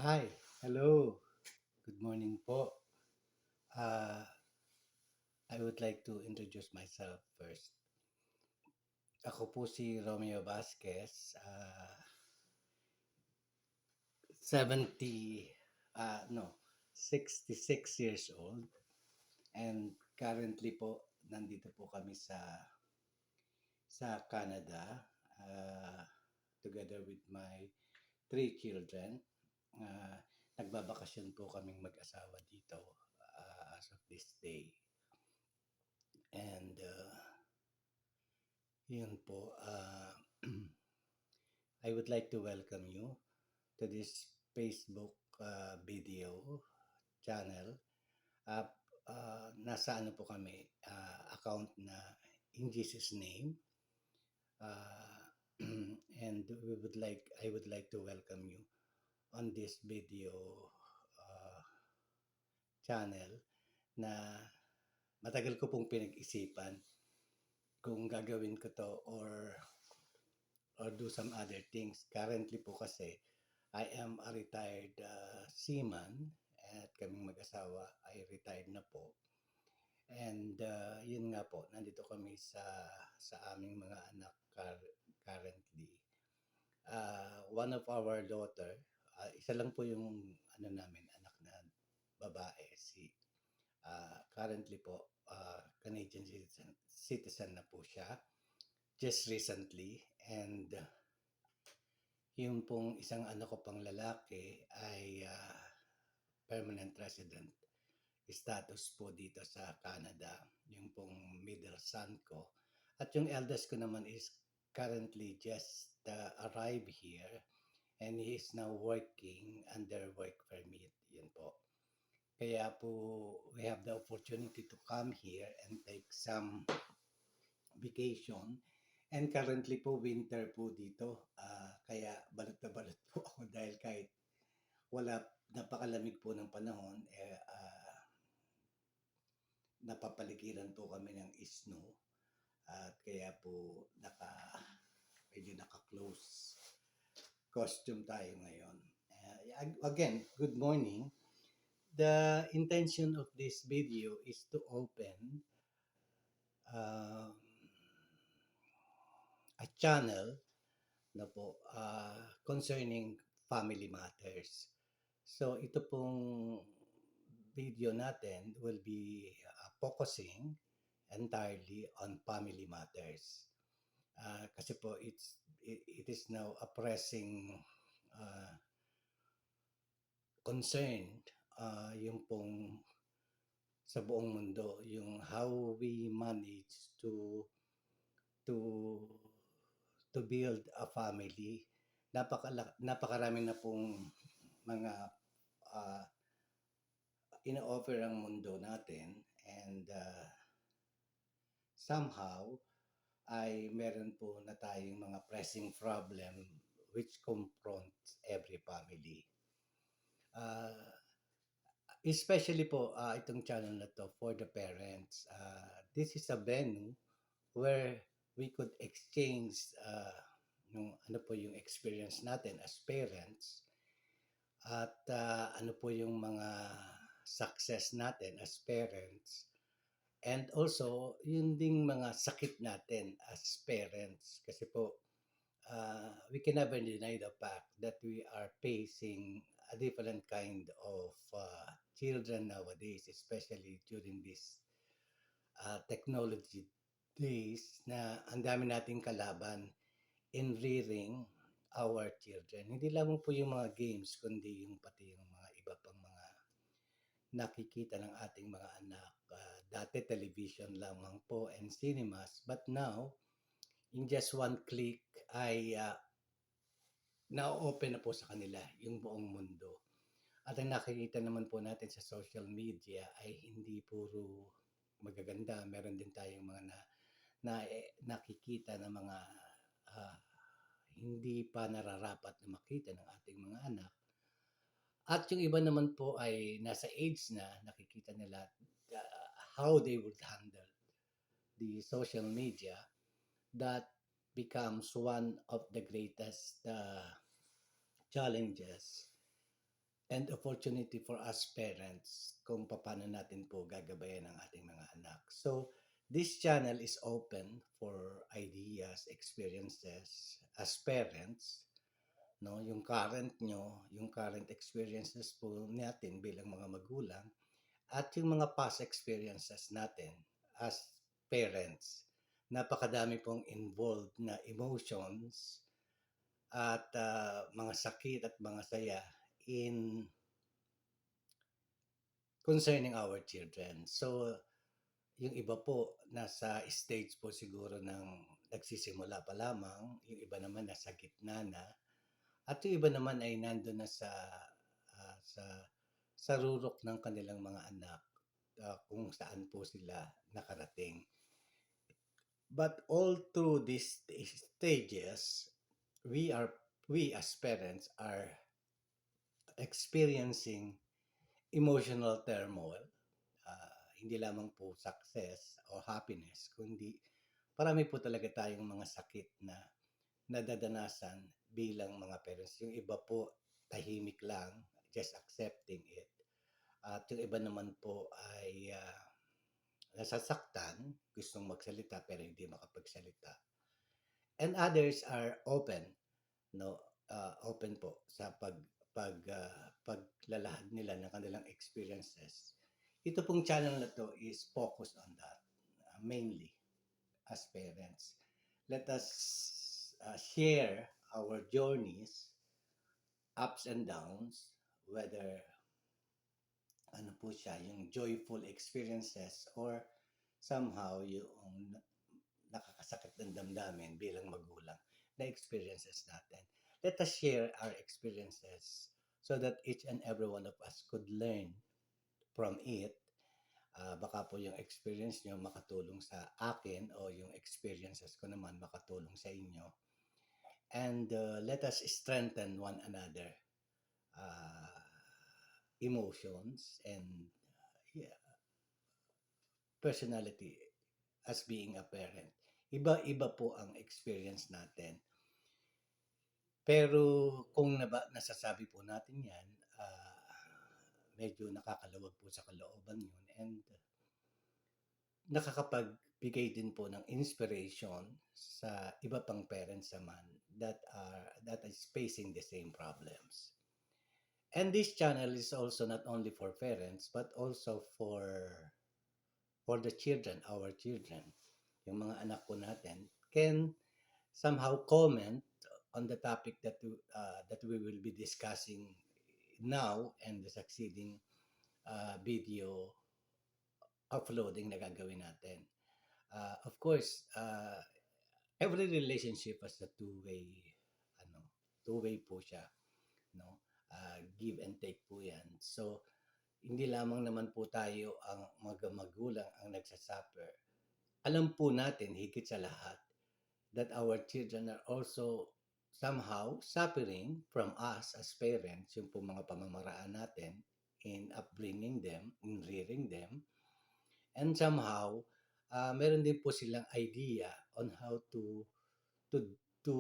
Hi, hello, good morning po. Uh, I would like to introduce myself first. Ako po si Romeo Vasquez, 70, no, 66 years old. And currently po, nandito po kami sa Canada, uh, together with my three children. Uh, Nagbabakasyon po kaming mag-asawa dito as of this day. And yun po, I would like to welcome you to this Facebook video channel. Uh, Nasa ano po kami, account na In Jesus' Name. And I would like to welcome you on this video uh, channel na matagal ko pong pinag-isipan kung gagawin ko to or do some other things. Currently po kasi, I am a retired seaman at kaming mag-asawa ay retired na po. And yun nga po, nandito kami sa aming mga anak currently. One of our daughter, isa lang po yung ano namin, anak na babae, si currently po Canadian citizen na po siya just recently. And yung pong isang anak ko pang lalaki ay permanent resident status po dito sa Canada, yung pong middle son ko. At yung eldest ko naman is currently just arrived here and he is now working under work permit. Yun po. Kaya po we have the opportunity to come here and take some vacation. And currently po winter po dito. Kaya balot na balot po ako dahil kahit wala, napakalamig po ng panahon, napapaligiran po kami ng snow at kaya po medyo naka-close costume tayo ngayon. Again, good morning. The intention of this video is to open uh, a channel na po concerning family matters. So ito pong video natin will be focusing entirely on family matters. Kasi po it is now a pressing uh, concern, yung pong sa buong mundo, yung how we manage to to build a family. Napakarami na pong mga uh, ino-offer ang mundo natin, and somehow ay meron po na tayong mga pressing problem which confronts every family. Uh, Especially po itong channel na to for the parents. This is a venue where we could exchange yung ano po yung experience natin as parents at ano po yung mga success natin as parents, and also yun ding mga sakit natin as parents kasi po we can never deny the fact that we are facing a different kind of children nowadays, especially during this technology days na ang dami nating kalaban in rearing our children. Hindi lamang po yung mga games, kundi yung pati yung mga iba pang mga nakikita ng ating mga anak. Dati television lamang po and cinemas, but now in just one click ay na-open na po sa kanila yung buong mundo. At ang nakikita naman po natin sa social media ay hindi puro magaganda. Meron din tayong mga nakikita na mga uh, hindi pa nararapat na makita ng ating mga anak. At yung iba naman po ay nasa age na nakikita nila how they would handle the social media. That becomes one of the greatest challenges and opportunity for us parents kung paano natin po gagabayan ang ating mga anak. So, this channel is open for ideas, experiences as parents, no? Yung current experiences po natin bilang mga magulang at yung mga past experiences natin as parents. Napakadami pong involved na emotions at mga sakit at mga saya in concerning our children. So, yung iba po nasa stage po siguro ng nagsisimula pa lamang, yung iba naman nasa gitna na, at yung iba naman ay nandun na ah, sa sa rurok ng kanilang mga anak, kung saan po sila nakarating. But all through these stages, we are we as parents are experiencing emotional turmoil. Hindi lamang po success o happiness, kundi marami po talaga tayong mga sakit na nadadanasan bilang mga parents. Yung iba po tahimik lang, just accepting it. At yung iba naman po ay nasasaktan, gustong magsalita pero hindi makapagsalita. And others are open, no? Open po sa paglalahad nila ng kanilang experiences. Ito pong channel na to is focused on that, mainly as parents. Let us share our journeys, ups and downs, whether ano po siya, yung joyful experiences or somehow yung nakakasakit ng damdamin bilang magulang na experiences natin. Let us share our experiences so that each and every one of us could learn from it. Baka po yung experience nyo makatulong sa akin o yung experiences ko naman makatulong sa inyo. And let us strengthen one another emotions and yeah, personality as being a parent. Iba-iba po ang experience natin. Pero kung nasasabi po natin yan, medyo nakakalawag po sa kalooban yun and nakakapagbigay din po ng inspiration sa iba pang parents naman that is facing the same problems. And this channel is also not only for parents but also for the children, our children. Yung mga anak po natin can somehow comment on the topic that we will be discussing now and the succeeding video uploading na gagawin natin. Of course, every relationship has a two-way po siya, no? Give and take po 'yan. So, hindi lamang naman po tayo ang magulang ang nagsasuffer. Alam po natin higit sa lahat that our children are also somehow suffering from us as parents, yung po mga pamamaraan natin in upbringing them, in rearing them. And somehow, meron din po silang idea on how to to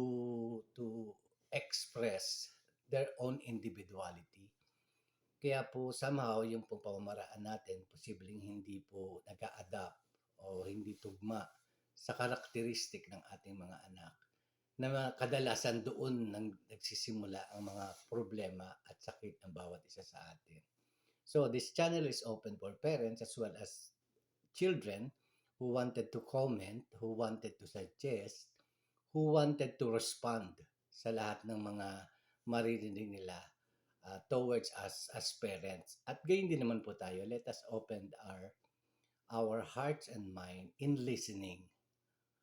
to express their own individuality. Kaya po somehow yung pong pamamaraan natin posibleng hindi po nag-a-adapt o hindi tugma sa karakteristik ng ating mga anak na kadalasan doon nang nagsisimula ang mga problema at sakit ng bawat isa sa atin. So this channel is open for parents as well as children who wanted to comment, who wanted to suggest, who wanted to respond sa lahat ng mga maririnig nila towards us as parents. At gayon din naman po tayo, let us open our hearts and mind in listening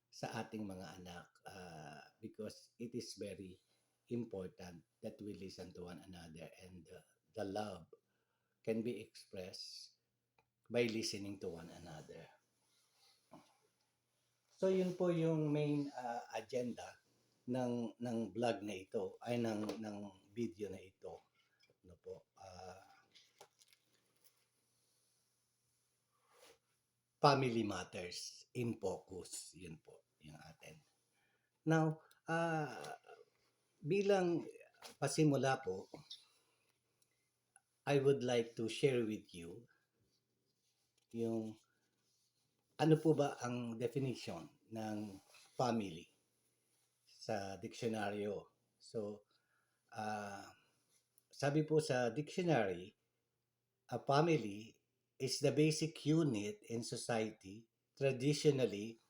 sa ating mga anak because it is very important that we listen to one another and the love can be expressed by listening to one another. So yun po yung main agenda ng vlog na ito ay ng video na ito. Ano po? Family Matters in Focus. Yun po yung atin. Now, bilang pasimula po, I would like to share with you yung ano po ba ang definition ng family sa diksyonaryo. So, ah, sabi po sa dictionary, a family is the basic unit in society traditionally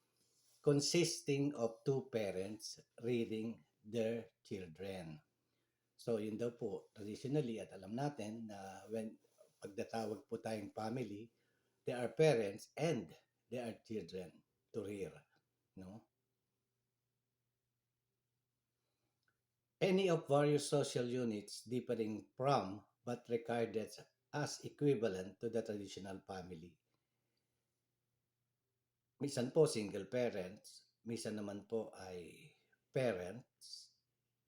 consisting of two parents rearing their children. So, yun daw po, traditionally, at alam natin na when pagdatawag po tayong family, they are parents and they are children to rear. No? Any of various social units differing from but regarded as equivalent to the traditional family. Minsan po single parents, minsan naman po ay parents,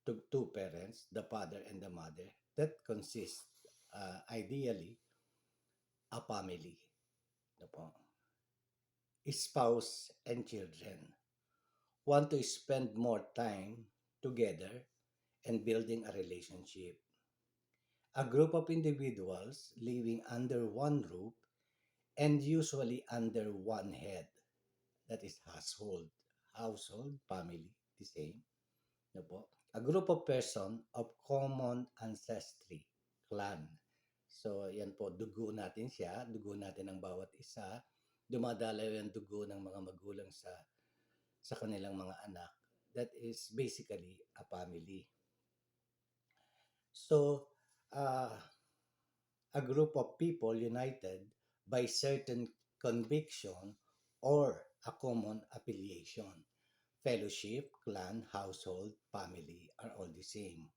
two parents, the father and the mother, that consist ideally a family. Ano po? Spouse and children want to spend more time together and building a relationship. A group of individuals living under one roof and usually under one head. That is household. Household, family, the same. No po? A group of person of common ancestry, clan. So, yan po, dugo natin siya, dugo natin ang bawat isa. Dumadalaw yung dugo ng mga magulang sa kanilang mga anak. That is basically a family. So, a group of people united by certain conviction or a common affiliation. Fellowship, clan, household, family are all the same.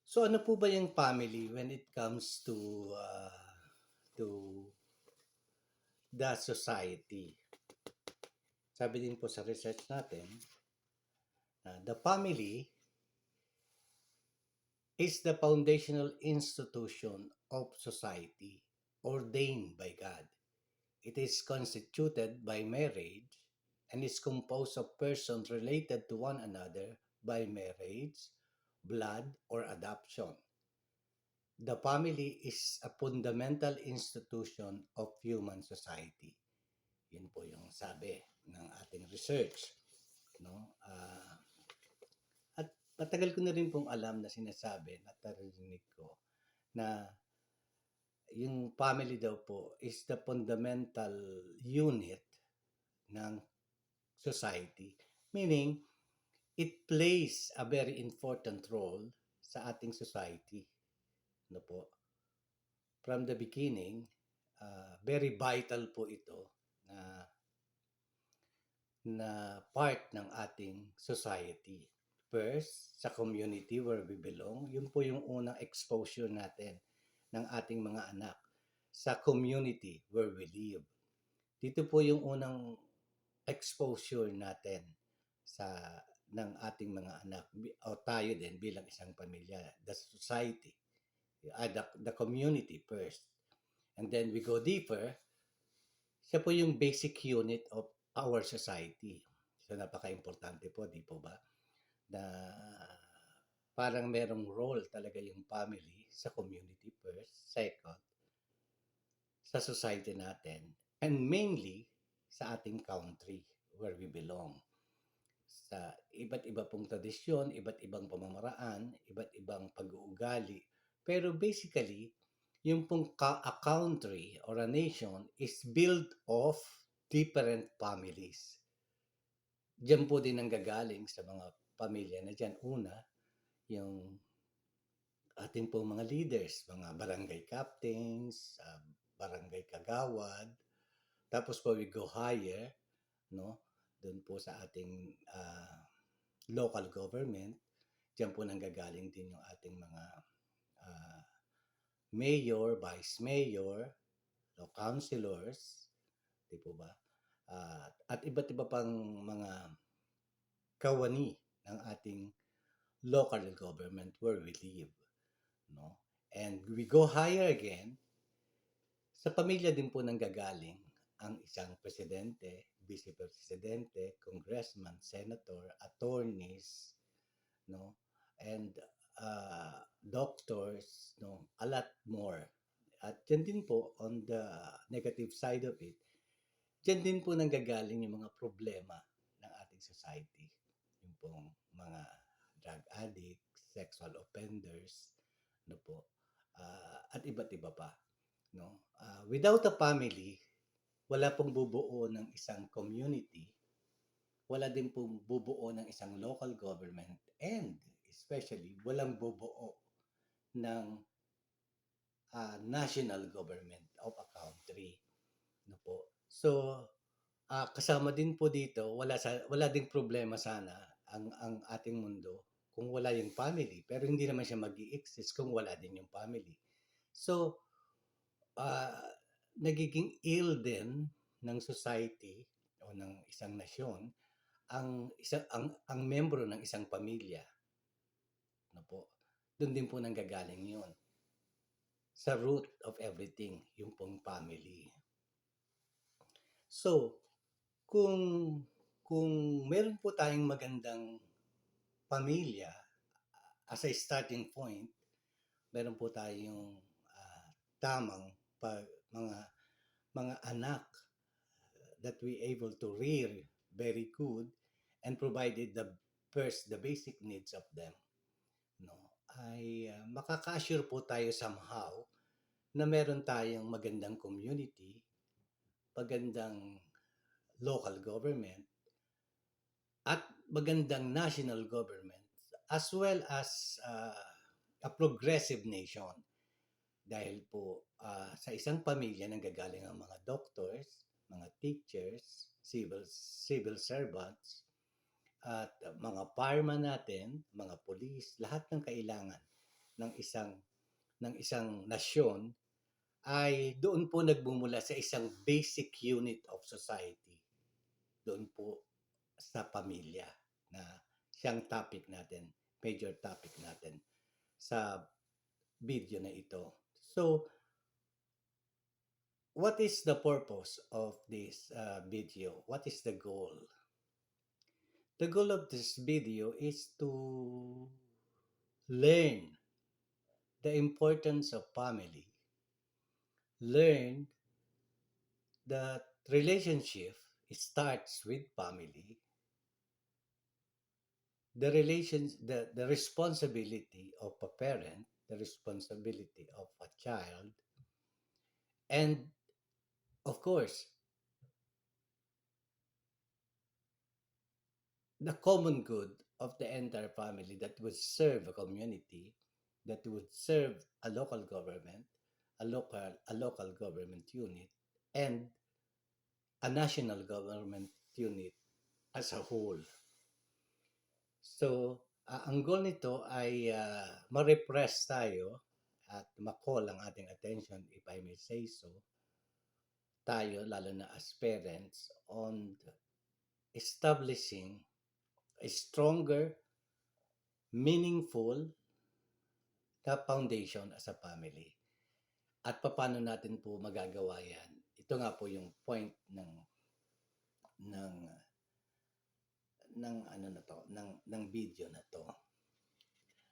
So ano po ba yung family when it comes to the society? Sabi din po sa research natin, the family is the foundational institution of society ordained by God. It is constituted by marriage and is composed of persons related to one another by marriage, blood, or adoption. The family is a fundamental institution of human society. Yun po yung sabi ng ating research. No? At matagal ko na rin pong alam na sinasabi, natarinig ko, na yung family daw po is the fundamental unit ng society. Meaning, it plays a very important role sa ating society. No po? From the beginning, very vital po ito na part ng ating society. First, sa community where we belong, yun po yung unang exposure natin ng ating mga anak sa community where we live. Dito po yung unang exposure natin ng ating mga anak o tayo din bilang isang pamilya, the society, the community first. And then we go deeper, siya po yung basic unit of our society. So napaka-importante po, di po ba? Na parang merong role talaga yung family sa community first, second, sa society natin, and mainly sa ating country where we belong. Sa iba't iba pong tradisyon, iba't ibang pamamaraan, iba't ibang pag-uugali. Pero basically, yung pong a country or a nation is built of different families. Diyan po din ang gagaling sa mga pamilya na dyan. Una, yung ating pong mga leaders, mga barangay captains, barangay kagawad. Tapos po we go higher, no? Doon po sa ating local government. Diyan po nanggagaling din yung ating mga mayor, vice mayor, no, councilors, di po ba? At iba't iba pang mga kawani ng ating local government where we live, no? And we go higher again, sa pamilya din po nanggagaling ang isang presidente, vice-presidente, congressman, senator, attorneys, no? And doctors, no, a lot more. At yan din po, on the negative side of it, diyan din po nanggagaling yung mga problema ng ating society. Yung pong mga drug addicts, sexual offenders, ano po, at iba't iba pa. No? Without a family, wala pong bubuo ng isang community, wala din pong bubuo ng isang local government, and especially walang bubuo ng national government of a country. No po. So, kasama din po dito, wala ding problema sana ang ating mundo kung wala yung family. Pero hindi naman siya mag-i-exist kung wala din yung family. So, nagiging ill din ng society o ng isang nasyon ang membro ng isang pamilya. No po. Doon din po nanggagaling 'yon. Sa root of everything, yung pong family. So, kung kung meron po tayong magandang pamilya as a starting point, meron po tayong tamang mga anak that we able to rear very good and provided the basic needs of them, no, ay makaka-assure po tayo somehow na meron tayong magandang community, magandang local government, at magandang national government, as well as a progressive nation. Dahil po sa isang pamilya nanggagaling ang mga doctors, mga teachers, civil servants, at mga fireman natin, mga police, lahat ng kailangan ng isang nasyon ay doon po nagmumula sa isang basic unit of society. Doon po sa pamilya na siyang topic natin, major topic natin sa video na ito. So, what is the purpose of this video? What is the goal? The goal of this video is to learn the importance of family, learn that relationship starts with family, the responsibility of a parent, the responsibility of a child, and of course, the common good of the entire family that would serve a community, that would serve a local government, a local government unit, and a national government unit as a whole. So, ang goal nito ay ma-repress tayo at ma-call ang ating attention, if I may say so, tayo, lalo na as parents, on establishing a stronger, meaningful na foundation as a family. At paano natin po magagawa yan? Ito nga po yung point ng video na to.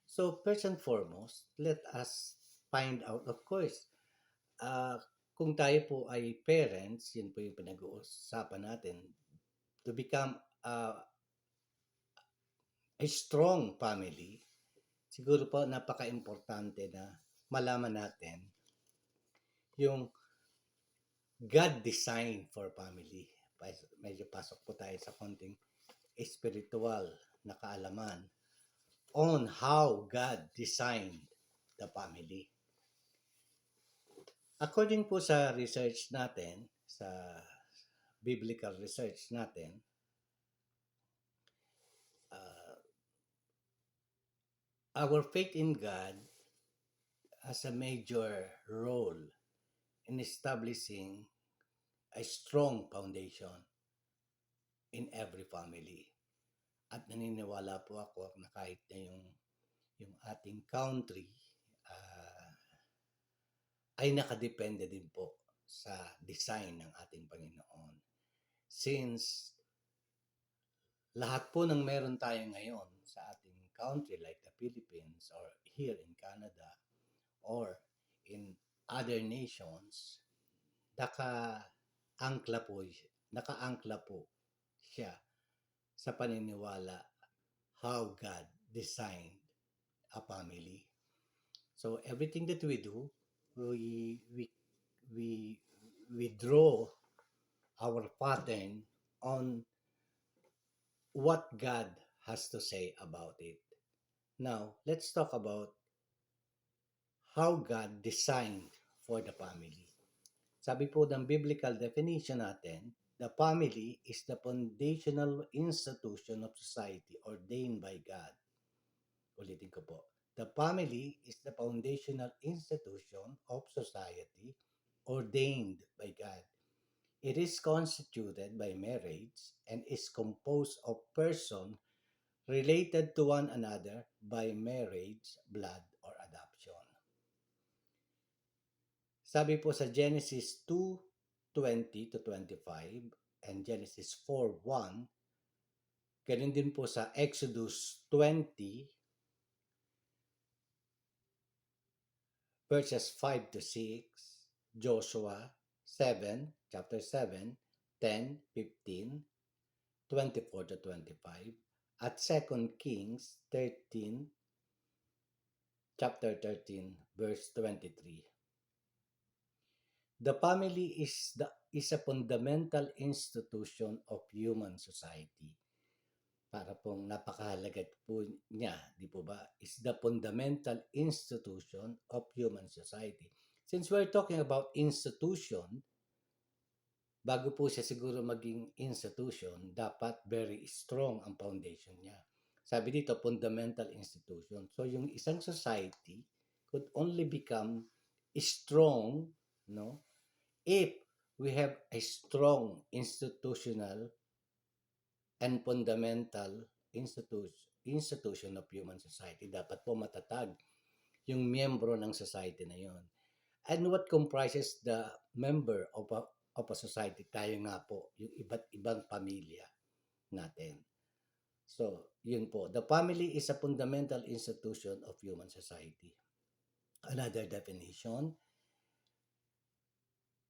So, first and foremost, let us find out, of course, kung tayo po ay parents, yun po yung pinag-uusapan natin, to become a strong family, siguro po napaka-importante na malaman natin yung God design for family. Medyo pasok po tayo sa konting spiritual na kaalaman on how God designed the family. According po sa research natin, sa biblical research natin, our faith in God has a major role in establishing a strong foundation in every family. At naniniwala po ako na kahit na yung ating country ay nakadepende din po sa design ng ating Panginoon. Since lahat po ng meron tayo ngayon sa ating country like the Philippines or here in Canada or in other nations, naka-angkla po, naka-angkla po siya sa paniniwala how God designed a family. So everything that we do, we we we we draw our pattern on what God has to say about it. Now, let's talk about how God designed for the family. Sabi po ng biblical definition natin, the family is the foundational institution of society ordained by God. Ulitin ko po. The family is the foundational institution of society ordained by God. It is constituted by marriage and is composed of persons related to one another by marriage, blood, or adoption. Sabi po sa Genesis 2:20 to 25 and Genesis 4:1, ganun din po sa Exodus 20 verses 5 to 6, Joshua 7, chapter 7, 10, 15, 24 to 25, at 2 Kings 13, chapter 13, verse 23. The family is a fundamental institution of human society. Para pong napakahalaga po niya, di po ba? Is the fundamental institution of human society. Since we're talking about institution, bago po siya siguro maging institution, dapat very strong ang foundation niya. Sabi dito, fundamental institution. So yung isang society could only become strong, no, if we have a strong institutional and fundamental institution of human society. Dapat po matatag yung miyembro ng society na yon. And what comprises the member of a society? Tayo nga po, yung iba't ibang pamilya natin. So, yun po. The family is a fundamental institution of human society. Another definition,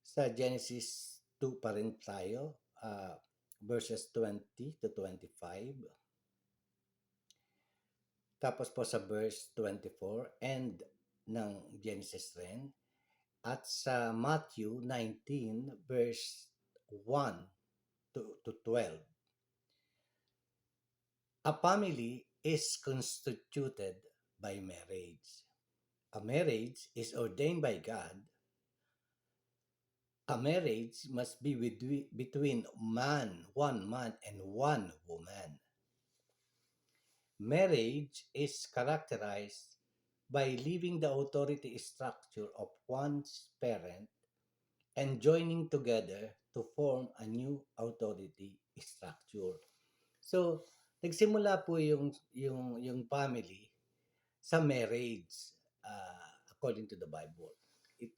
sa Genesis 2 pa rin tayo, verses 20 to 25. Tapos po sa verse 24 and ng Genesis rin. At sa Matthew 19 verse 1 to 12. A family is constituted by marriage. A marriage is ordained by God. A marriage must be between one man and one woman. Marriage is characterized by leaving the authority structure of one's parent and joining together to form a new authority structure. So, nagsimula po yung family sa marriage according to the Bible. It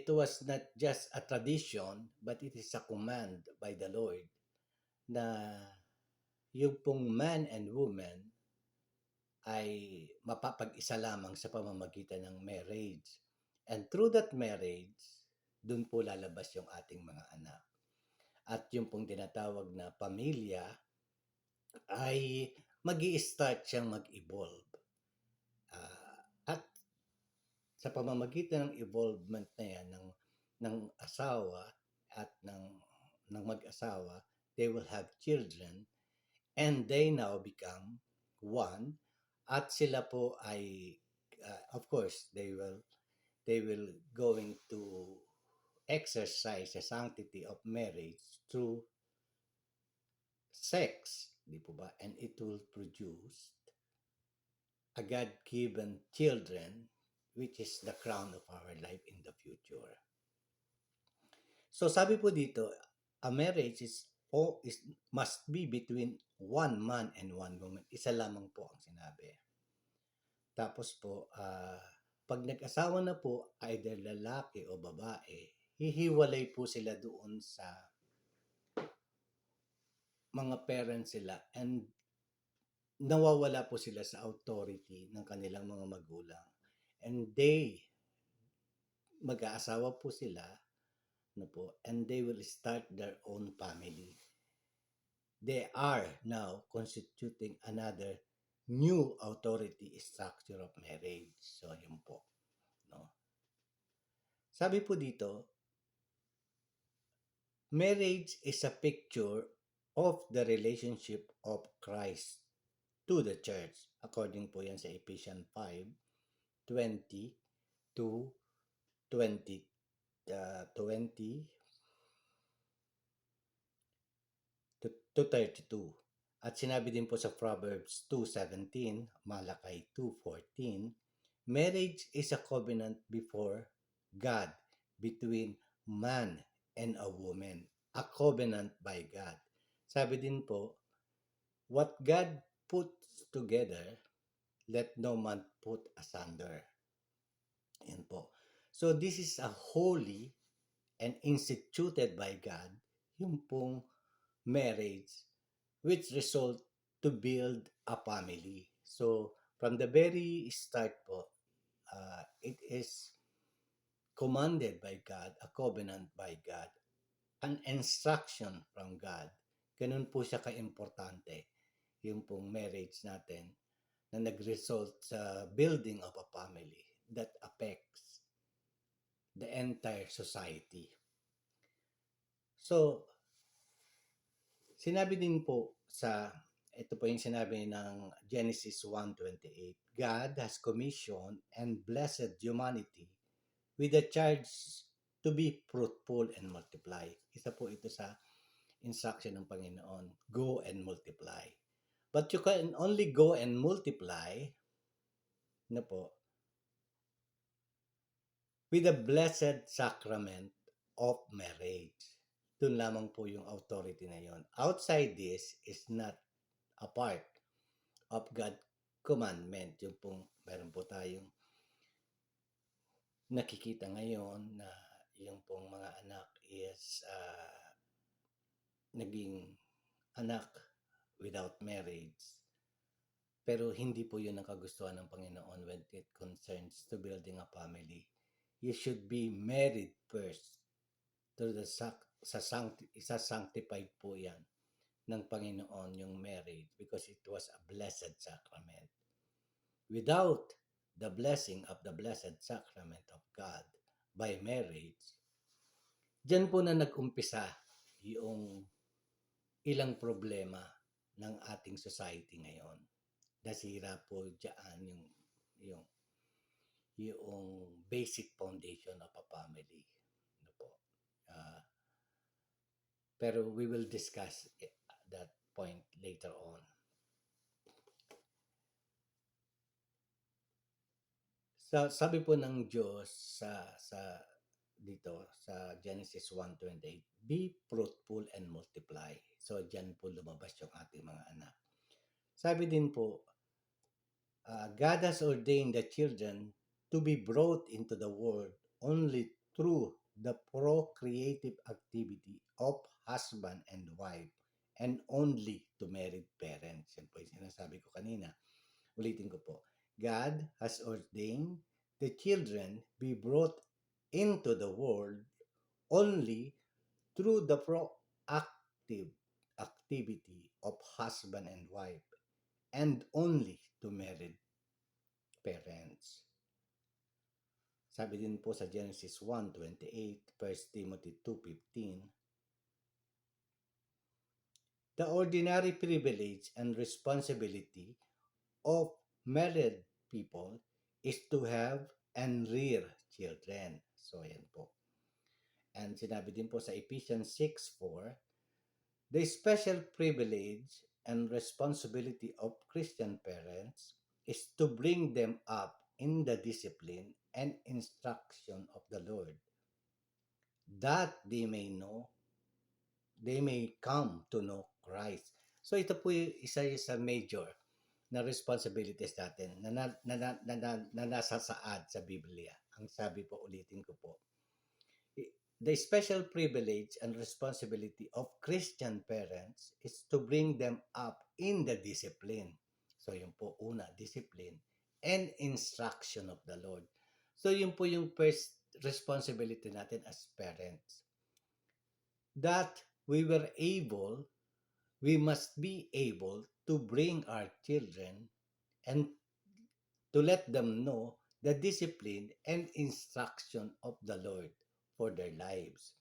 was not just a tradition, but it is a command by the Lord na yung pong man and woman ay mapapag-isa lamang sa pamamagitan ng marriage. And through that marriage, dun po lalabas yung ating mga anak. At yung pong tinatawag na pamilya ay mag-i-start siyang mag-evolve. At sa pamamagitan ng evolvement na yan ng asawa at ng mag-asawa, they will have children and they now become one. At sila po ay of course they will going to exercise the sanctity of marriage through sex, di po ba? And it will produce a God-given children which is the crown of our life in the future. So sabi po dito, a marriage must be between one man and one woman. Isa lamang po ang sinabi. Tapos po, pag nag-asawa na po, either lalaki o babae, hihiwalay po sila doon sa mga parents sila and nawawala po sila sa authority ng kanilang mga magulang. And mag-aasawa po sila, no po, and they will start their own family. They are now constituting another new authority structure of marriage. So, yun po. No? Sabi po dito, marriage is a picture of the relationship of Christ to the church. According po yan sa Ephesians 5:20 to 20, 20 to 32. At sinabi din po sa Proverbs 2:17, Malakay 2:14, marriage is a covenant before God between man and a woman. A covenant by God. Sabi din po, what God puts together, let no man put asunder. Yan po. So this is a holy and instituted by God, yung pong marriage, which result to build a family. So from the very start po, it is commanded by God, a covenant by God, an instruction from God. Ganun po siya ka-importante, yung pong marriage natin na nag-result sa building of a family that affects the entire society. So, sinabi din po ito po yung sinabi ng Genesis 1:28, God has commissioned and blessed humanity with a charge to be fruitful and multiply. Isa po ito sa instruction ng Panginoon, go and multiply. But you can only go and multiply na po with the blessed sacrament of marriage. Doon lamang po yung authority na yon. Outside this is not a part of God commandment. Yung pong meron po tayong nakikita ngayon na yung pong mga anak is naging anak without marriage. Pero hindi po yun ang kagustuhan ng Panginoon when it concerns to building a family. You should be married first to the sanctified po yan ng Panginoon yung marriage because it was a blessed sacrament. Without the blessing of the blessed sacrament of God by marriage, diyan po na nag-umpisa yung ilang problema ng ating society ngayon. Nasira po diyan yung basic foundation of a family. Ano po? Pero we will discuss that point later on. Sabi po ng Diyos dito sa Genesis 1:28, be fruitful and multiply. So diyan po lumabas yung ating mga anak. Sabi din po, God has ordained the children to be brought into the world only through the procreative activity of husband and wife and only to married parents. Yan po yung sinasabi ko kanina. Ulitin ko po. God has ordained the children be brought into the world only through the proactive activity of husband and wife and only to married parents. Sabi din po sa Genesis 1:28, 1 Timothy 2:15, the ordinary privilege and responsibility of married people is to have and rear children. So, yan po. And sinabi din po sa Ephesians 6:4, the special privilege and responsibility of Christian parents is to bring them up in the discipline and instruction of the Lord, that they may come to know Christ. So ito po yung isa sa major na responsibilities natin na nasasaad sa Biblia. Ang sabi po, ulitin ko po, the special privilege and responsibility of Christian parents is to bring them up in the discipline. So yun po, una, discipline and instruction of the Lord. So yun po yung first responsibility natin as parents. That we must be able to bring our children and to let them know the discipline and instruction of the Lord for their lives.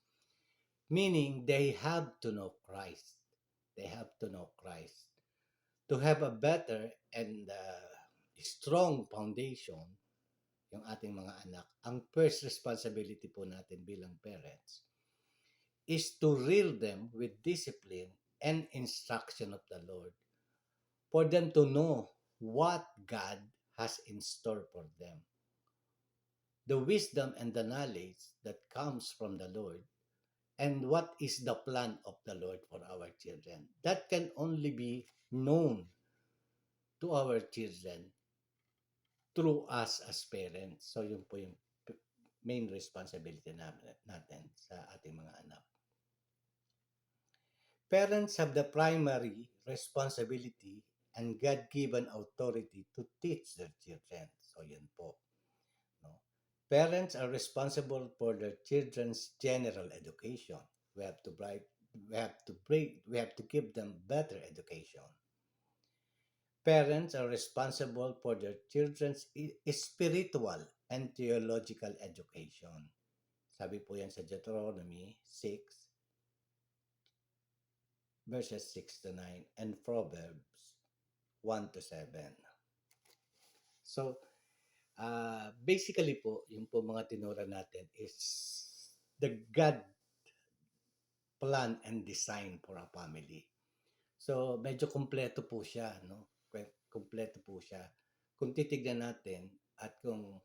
Meaning, they have to know Christ. They have to know Christ. To have a better and strong foundation, yung ating mga anak, ang first responsibility po natin bilang parents is to rear them with discipline and instruction of the Lord for them to know what God has in store for them. The wisdom and the knowledge that comes from the Lord and what is the plan of the Lord for our children. That can only be known to our children through us as parents. So yun po yung main responsibility natin sa ating mga anak. Parents have the primary responsibility and God-given authority to teach their children. So yun po. No? Parents are responsible for their children's general education. We have to give them better education. Parents are responsible for their children's spiritual and theological education. Sabi po yan sa Deuteronomy 6, verses 6 to 9, and Proverbs 1 to 7. So, basically po, yung po mga tinura natin is the God plan and design for a family. So, medyo kumpleto po siya, no? Kumpleto po siya. Kung titignan natin at kung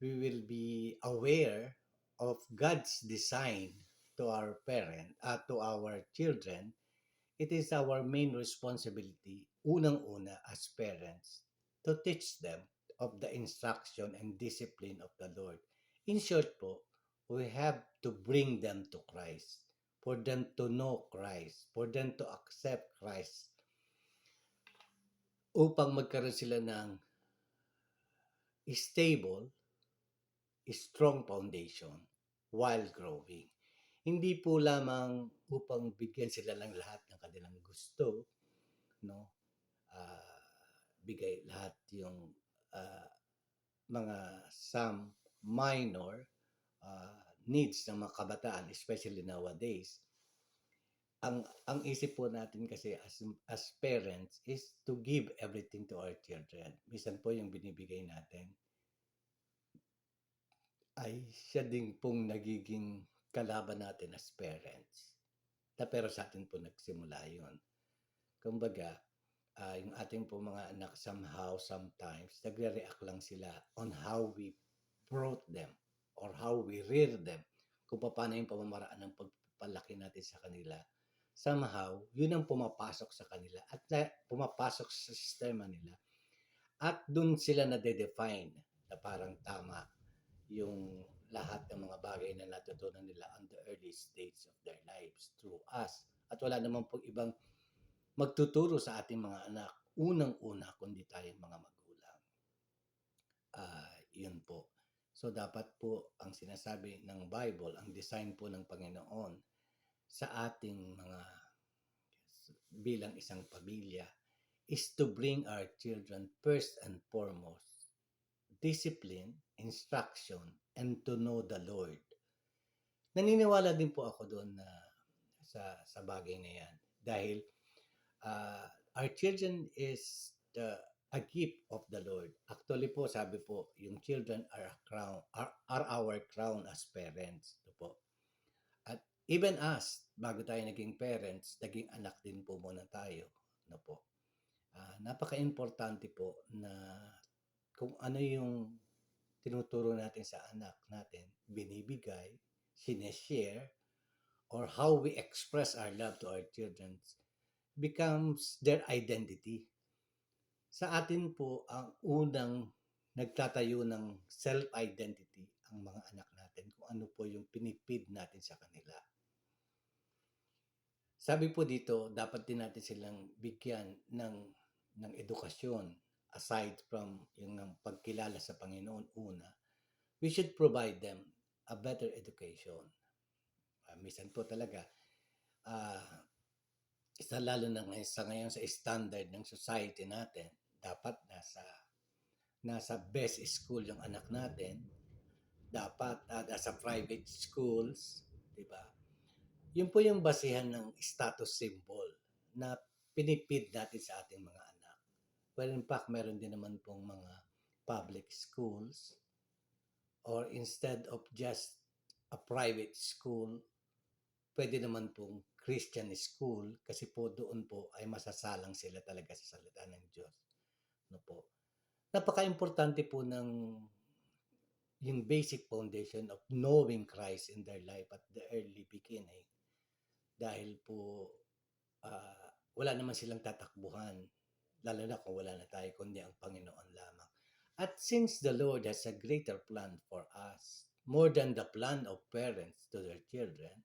we will be aware of God's design to our to our children, it is our main responsibility, unang-una as parents, to teach them of the instruction and discipline of the Lord. In short po, we have to bring them to Christ, for them to know Christ, for them to accept Christ, upang magkaroon sila ng stable, strong foundation while growing. Hindi po lamang upang bigyan sila ng lahat ng kanilang gusto, no? Bigay lahat yung mga some minor needs ng mga kabataan, especially nowadays. Ang isip po natin kasi as parents is to give everything to our children. Minsan po yung binibigay natin ay siya din pong nagiging kalaban natin as parents. Pero sa atin po nagsimula yun. Kumbaga, yung ating po mga anak somehow, sometimes, nagre-react lang sila on how we brought them or how we rear them. Kung paano yung pamamaraan ng pagpapalaki natin sa kanila. Somehow, yun ang pumapasok sa kanila at pumapasok sa sistema nila. At dun sila na-define na parang tama yung lahat ng mga bagay na natutunan nila on the early stage of their lives through us. At wala naman pong ibang magtuturo sa ating mga anak, unang-una, kundi tayong mga magulang. Yun po. So, dapat po, ang sinasabi ng Bible, ang design po ng Panginoon sa ating mga bilang isang pamilya is to bring our children first and foremost discipline, instruction, and to know the Lord. Naniniwala din po ako doon na sa bagay na yan. Dahil our children is a gift of the Lord. Actually po, sabi po, yung children are our crown as parents. Ito po. At even us, bago tayo naging parents, naging anak din po muna tayo. No po. Napaka-importante po na kung ano yung tinuturo natin sa anak natin, binibigay, sineshare, or how we express our love to our children becomes their identity. Sa atin po, ang unang nagtatayo ng self-identity ang mga anak natin, kung ano po yung pinipid natin sa kanila. Sabi po dito, dapat din natin silang bigyan ng ng edukasyon, aside from yung pagkilala sa Panginoon una, we should provide them a better education. Minsan po talaga, ah, isa lalo na ngayon sa standard ng society natin, dapat nasa best school yung anak natin, dapat nasa private schools, di ba? Yun po yung basihan ng status symbol na pinipid natin sa ating mga anak. Well, in fact, meron din naman pong mga public schools, or instead of just a private school, pwede naman pong Christian school, kasi po doon po ay masasalang sila talaga sa salita ng Diyos. No po. Napaka-importante po ng yung basic foundation of knowing Christ in their life at the early beginning. Dahil po wala naman silang tatakbuhan, lalo na kung wala na tayo, kundi ang Panginoon lamang. At since the Lord has a greater plan for us, more than the plan of parents to their children,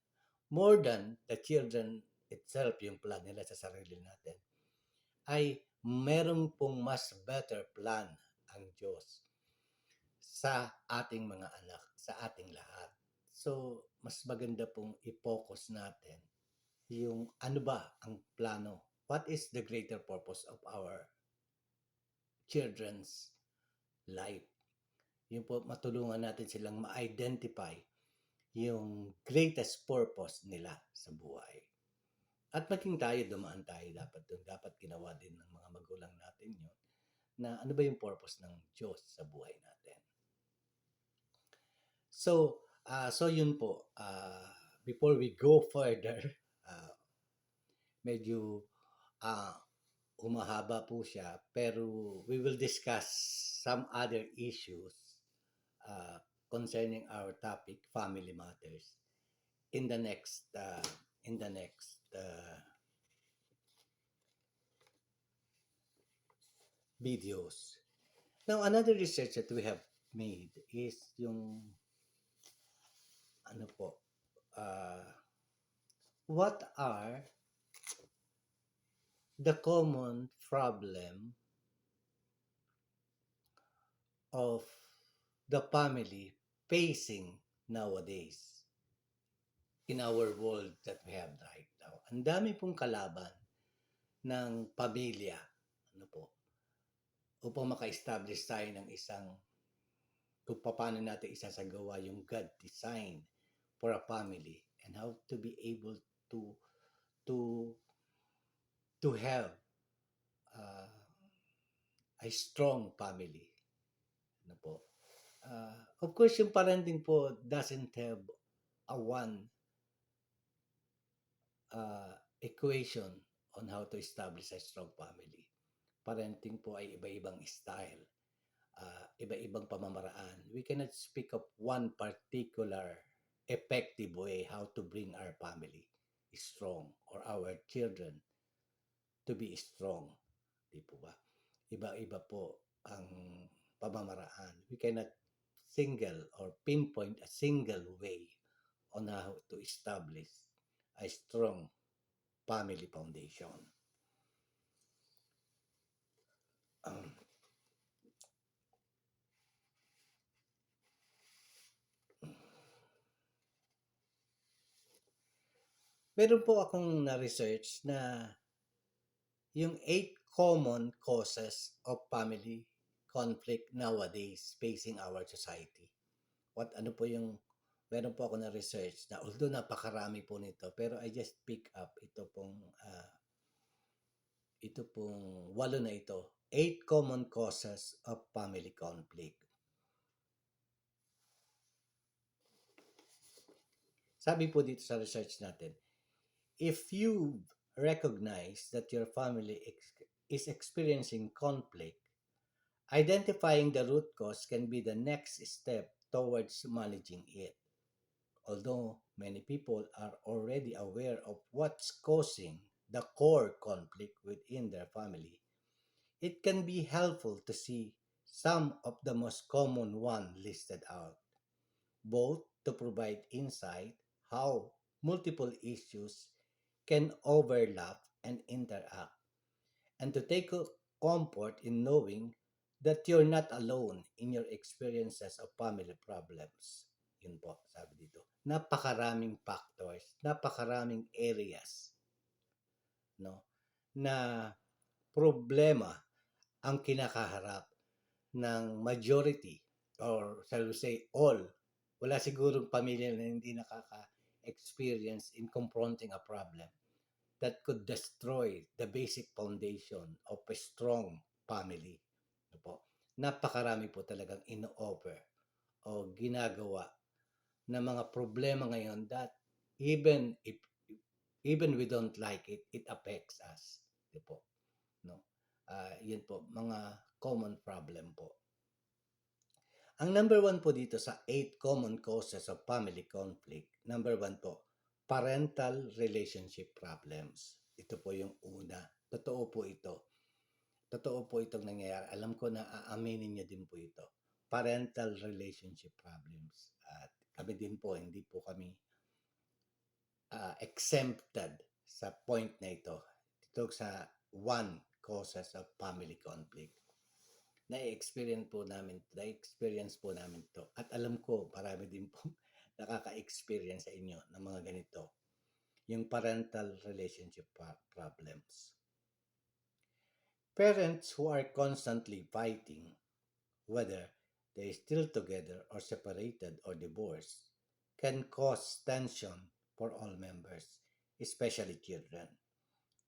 more than the children itself, yung plan nila sa sarili natin, ay meron pong mas better plan ang Diyos sa ating mga anak, sa ating lahat. So, mas maganda pong i-focus natin yung ano ba ang plano? What is the greater purpose of our children's life? Yung po matulungan natin silang ma-identify yung greatest purpose nila sa buhay. At maging tayo, dumaan tayo dapat doon. Dapat ginawa din ng mga magulang natin yun, na ano ba yung purpose ng Diyos sa buhay natin. So yun po. Before we go further, medyo humahaba po siya, pero we will discuss some other issues concerning our topic, family matters, in the next videos. Now, another research that we have made is yung ano po, what are the common problem of the family facing nowadays in our world that we have right now. Ang dami pong kalaban ng pamilya, ano po, upang maka-establish tayo ng isang, kung paano natin isasagawa yung God design for a family and how to be able to to have a strong family. Ano po? Of course, yung parenting po doesn't have a one equation on how to establish a strong family. Parenting po ay iba-ibang style, iba-ibang pamamaraan. We cannot speak of one particular effective way how to bring our family strong or our children to be strong. Di po ba? Iba-iba po ang pamamaraan. We cannot single or pinpoint a single way on how to establish a strong family foundation. Meron po akong na-research na yung 8 common causes of family conflict nowadays facing our society. Ano po yung, meron po ako na-research na although napakarami po nito, pero I just pick up ito pong 8 na ito. 8 common causes of family conflict. Sabi po dito sa research natin, if you recognize that your family is experiencing conflict, identifying the root cause can be the next step towards managing it. Although many people are already aware of what's causing the core conflict within their family, it can be helpful to see some of the most common ones listed out, both to provide insight how multiple issues can overlap and interact, and to take comfort in knowing that you're not alone in your experiences of family problems. Yun po, sabi dito. Napakaraming factors, napakaraming areas, no, na problema ang kinakaharap ng majority or shall we say all. Wala sigurong pamilya na hindi nakaka-experience in confronting a problem that could destroy the basic foundation of a strong family. Ano po? Napakarami po talagang ino-offer o ginagawa na mga problema ngayon that even if even we don't like it, it affects us. Di po? No? Yun po, mga common problem po. Ang number one po dito sa 8 common causes of family conflict, number one po, parental relationship problems. Ito po yung una. Totoo po ito. Totoo po itong nangyayari. Alam ko na aaminin niyo din po ito. Parental relationship problems. At kami din po, hindi po kami exempted sa point na ito. Ito sa one causes of family conflict. Na-experience po namin to. At alam ko, marami din po nakaka-experience sa inyo ng mga ganito. Yung parental relationship problems. Parents who are constantly fighting, whether they are still together or separated or divorced, can cause tension for all members, especially children.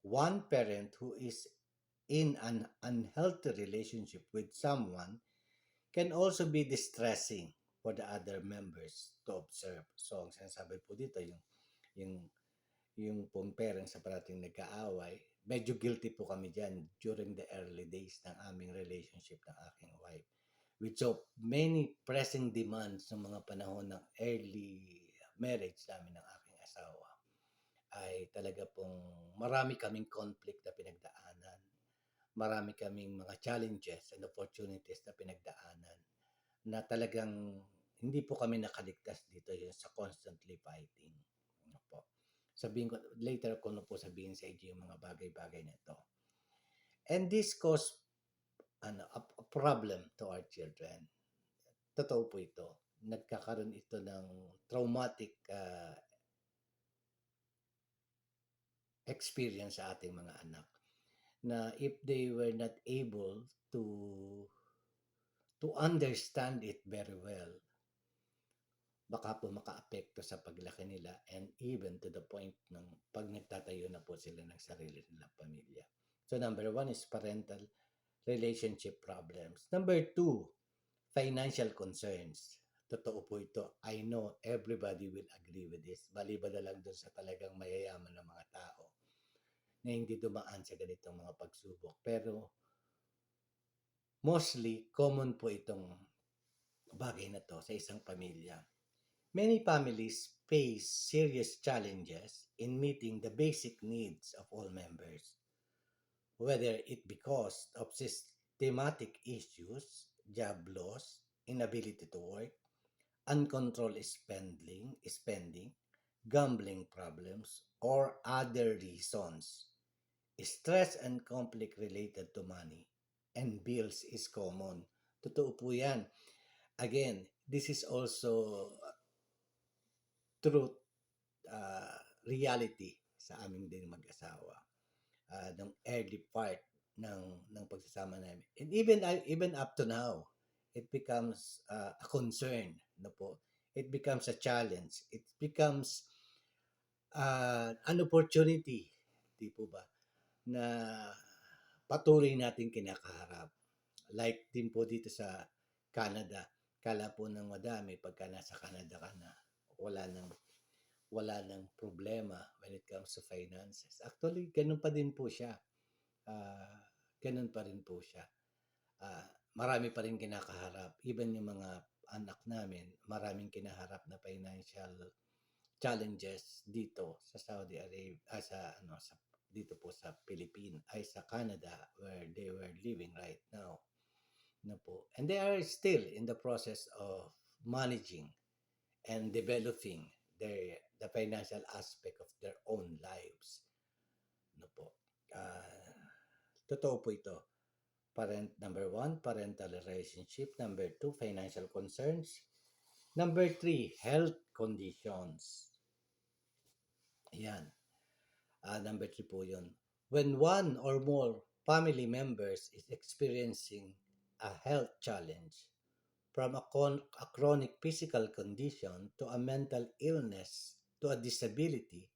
One parent who is in an unhealthy relationship with someone can also be distressing for the other members to observe. So, ang sinasabi po dito, yung pong parents sa parating nagkaaway, medyo guilty po kami dyan during the early days ng aming relationship ng aking wife. With so many pressing demands ng mga panahon ng early marriage namin ng aking asawa, ay talaga pong marami kaming conflict na pinagdaanan. Marami kaming mga challenges and opportunities na pinagdaanan na talagang hindi po kami nakaligtas dito yun sa constantly fighting. Ano po. Sabihin ko, later ko na po sabihin sa inyo yung mga bagay-bagay na ito. And this caused a problem to our children. Totoo po ito. Nagkakaroon ito ng traumatic experience sa ating mga anak na if they were not able to understand it very well, baka po maka-apekto sa paglaki nila and even to the point ng pag nagtatayo na po sila ng sarili nilang pamilya. So number one is parental relationship problems. Number two, financial concerns. Totoo po ito. I know everybody will agree with this. Maliban na lang doon sa talagang mayayaman na mga tao na hindi dumaan sa ganitong mga pagsubok. Pero mostly, common po itong bagay na to sa isang pamilya. Many families face serious challenges in meeting the basic needs of all members, whether it be because of systematic issues, job loss, inability to work, uncontrolled spending, gambling problems, or other reasons. Stress and conflict related to money and bills is common. Totoo po yan. Again, this is also truth, reality sa aming din mag-asawa. Ng early part ng pagsasama namin. And even up to now, it becomes a concern, no po. It becomes a challenge. It becomes an opportunity, di po ba, na patuloy natin kinakaharap. Like din po dito sa Canada, kala po ng madami pagka nasa Canada ka na, wala nang problema when it comes to finances. Actually, ganun pa din po siya. Ganun pa rin po siya. Marami pa rin kinakaharap. Even yung mga anak namin, maraming kinaharap na financial challenges dito sa Saudi Arabia, dito po sa Philippines, ay sa Canada where they were living right now. No po. And they are still in the process of managing and developing the financial aspect of their own lives. No po. Totoo po ito. Number one, parental relationship. Number two, financial concerns. Number three, health conditions. Ayan. Number three po yun. When one or more family members is experiencing a health challenge, from a chronic physical condition to a mental illness to a disability,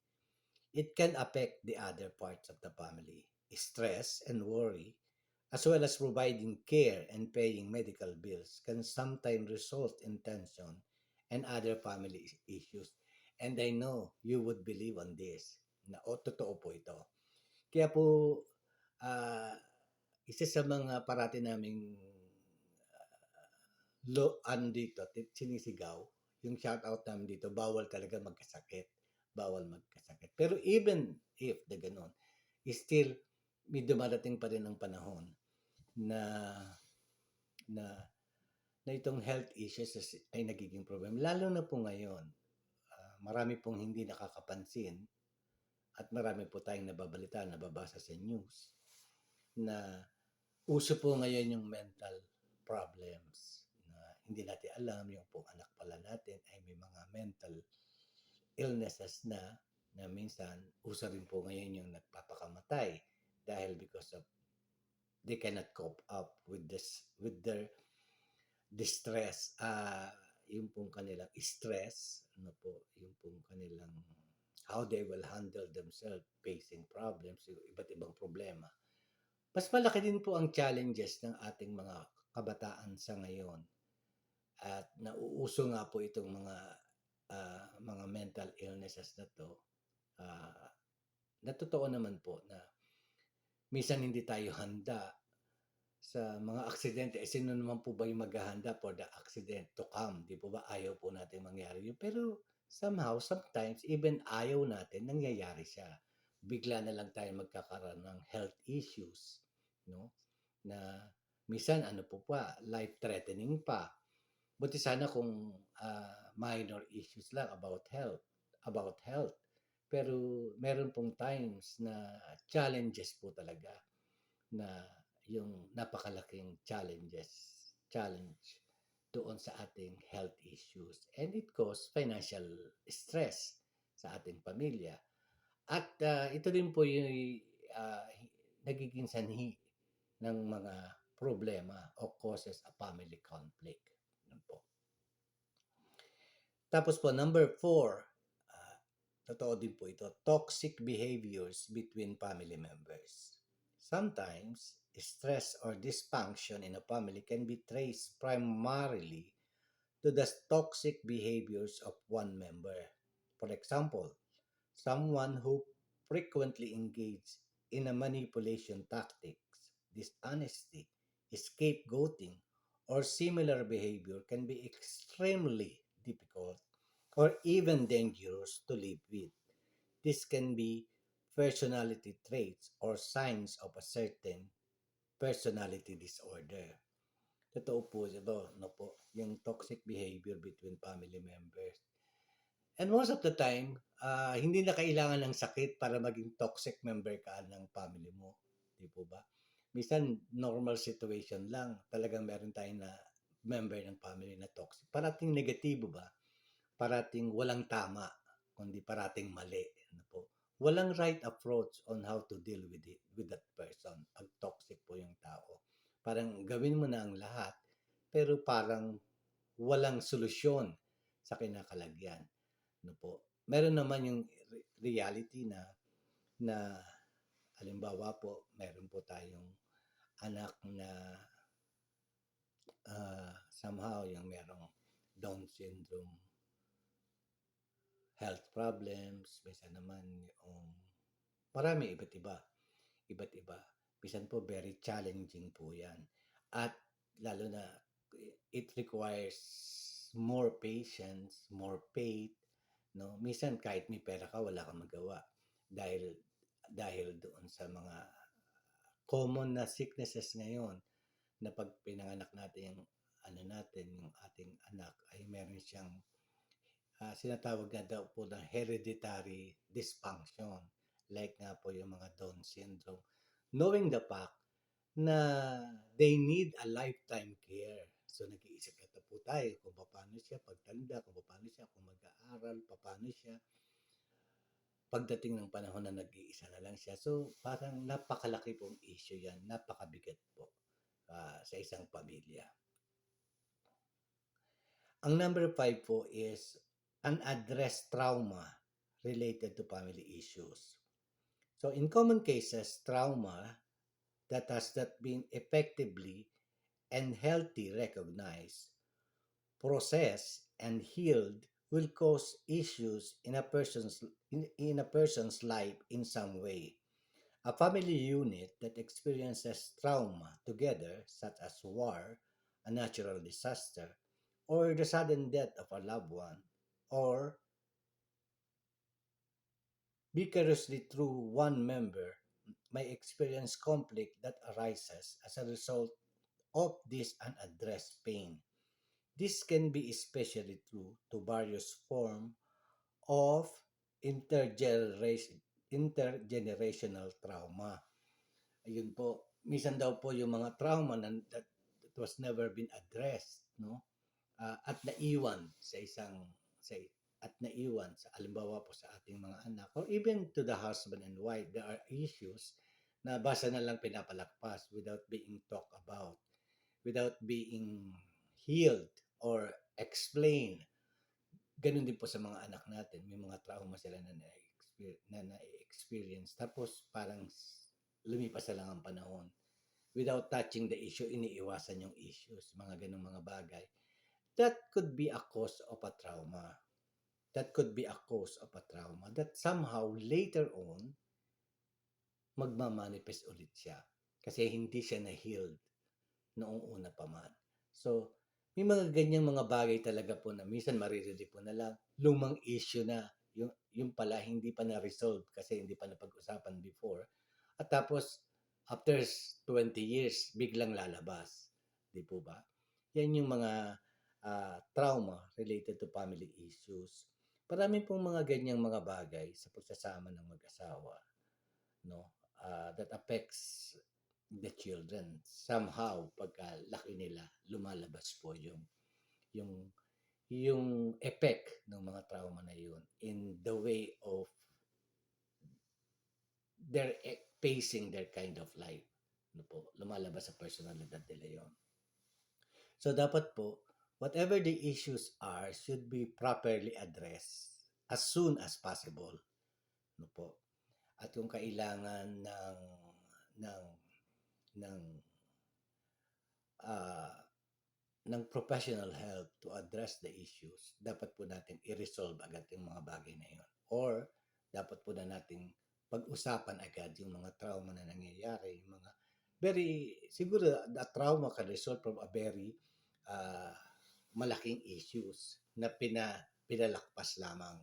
it can affect the other parts of the family. Stress and worry, as well as providing care and paying medical bills, can sometimes result in tension and other family issues. And I know you would believe on this na totoo po ito. Kaya po, ah, isa sa mga parati naming dito, sinisigaw, yung shoutout namin dito, bawal talaga magkasakit. Bawal magkasakit. Pero even if na ganun, still, may dumarating pa rin ang panahon na na na itong health issues ay nagiging problem. Lalo na po ngayon, marami pong hindi nakakapansin at marami po tayong nababalita, nababasa sa news na uso po ngayon yung mental problems na hindi natin alam, yung pong anak pala natin ay may mga mental illnesses na minsan uso rin po ngayon yung nagpapakamatay dahil because of they cannot cope up with their distress, yung pong kanilang stress, ano po, yung pong kanilang how they will handle themselves facing problems, yung iba't ibang problema. Mas malaki din po ang challenges ng ating mga kabataan sa ngayon. At nauuso nga po itong mga mental illnesses na to. Na totoo naman po na minsan hindi tayo handa sa mga aksidente. Sino naman po ba yung maghahanda for the accident to come? Di po ba ayaw po natin mangyari yun? Pero somehow, sometimes, even ayaw natin, nangyayari siya. Bigla na lang tayo magkakaroon ng health issues, no? Na minsan, ano po pa, life-threatening pa. Buti sana kung minor issues lang about health. Pero meron pong times na challenges po talaga na yung napakalaking challenge doon sa ating health issues. And it causes financial stress sa ating pamilya. At ito din po yung nagiging sanhi ng mga problema o causes a family conflict. Yun po. Tapos po, number 4, totoo din po ito, toxic behaviors between family members. Sometimes, stress or dysfunction in a family can be traced primarily to the toxic behaviors of one member. For example, someone who frequently engages in a manipulation tactics, dishonesty, scapegoating, or similar behavior can be extremely difficult or even dangerous to live with. This can be personality traits or signs of a certain personality disorder. Totoo po ito, no po, yung toxic behavior between family members. And most of the time, hindi na kailangan ng sakit para maging toxic member ka ng family mo. Di po ba? Minsan, normal situation lang. Talagang meron tayong na member ng family na toxic. Parating negatibo ba? Parating walang tama, kundi parating mali. Ano po? Walang right approach on how to deal with it, with that person. Pag toxic po yung tao. Parang gawin mo na ang lahat, pero parang walang solusyon sa kinakalagyan. Ano po? Meron naman yung reality na halimbawa po, meron po tayong anak na somehow yung merong Down syndrome, health problems, minsan naman yung marami, iba't iba. Minsan po very challenging po yan. At lalo na it requires more patience, more faith, no? Minsan kahit may pera ka, wala kang magawa dahil doon sa mga common na sicknesses ngayon na pag pinanganak natin yung ating anak ay meron siyang sinatawag nga daw po ng hereditary dysfunction. Like nga po yung mga Down syndrome. Knowing the fact na they need a lifetime care. So nag-iisip na po tayo kung paano siya pagtanda, kung paano siya kung mag-aaral, paano siya pagdating ng panahon na nag-iisa na lang siya. So parang napakalaki pong issue yan, napakabigat po sa isang pamilya. Ang number 5 po is unaddressed trauma related to family issues. So in common cases, trauma that has not been effectively and healthy recognized, processed, and healed will cause issues in a person's life in some way. A family unit that experiences trauma together, such as war, a natural disaster, or the sudden death of a loved one, or vicariously through one member, may experience conflict that arises as a result of this unaddressed pain. This can be especially true to various forms of intergenerational trauma. Ayun po, minsan daw po yung mga trauma that was never been addressed, no? At naiwan sa isang sa at naiwan sa halimbawa po sa ating mga anak or even to the husband and wife, there are issues na basta na lang pinapalagpas without being talked about, without being healed or explained. Ganun din po sa mga anak natin, may mga trauma sila na na-experience tapos parang lumipas na lang ang panahon. Without touching the issue, iniiwasan yung issues, mga ganung mga bagay. That could be a cause of a trauma. That could be a cause of a trauma that somehow later on magmamanifest ulit siya kasi hindi siya na-healed noong una pa man. So, may mga ganyang mga bagay talaga po na minsan maririnig po na lang, lumang issue na, yung pala hindi pa na-resolve kasi hindi pa napag-usapan before. At tapos, after 20 years, biglang lalabas. Di po ba? Yan yung mga trauma related to family issues. Marami pong mga ganyang mga bagay sa pagsasama ng mag-asawa, no? That affects the children. Somehow, pagka laki nila, lumalabas po yung yung effect ng mga trauma na yun in the way of their facing their kind of life. Ano po, lumalabas sa personalidad nila yun. So, dapat po, whatever the issues are should be properly addressed as soon as possible. Ano po? At kung kailangan ng ng uh, ng professional help to address the issues, dapat po natin i-resolve agad yung mga bagay na yun. Or, dapat po na natin pag-usapan agad yung mga trauma na nangyayari, yung mga siguro, the trauma can result from a very malaking issues na pinalakpas lamang.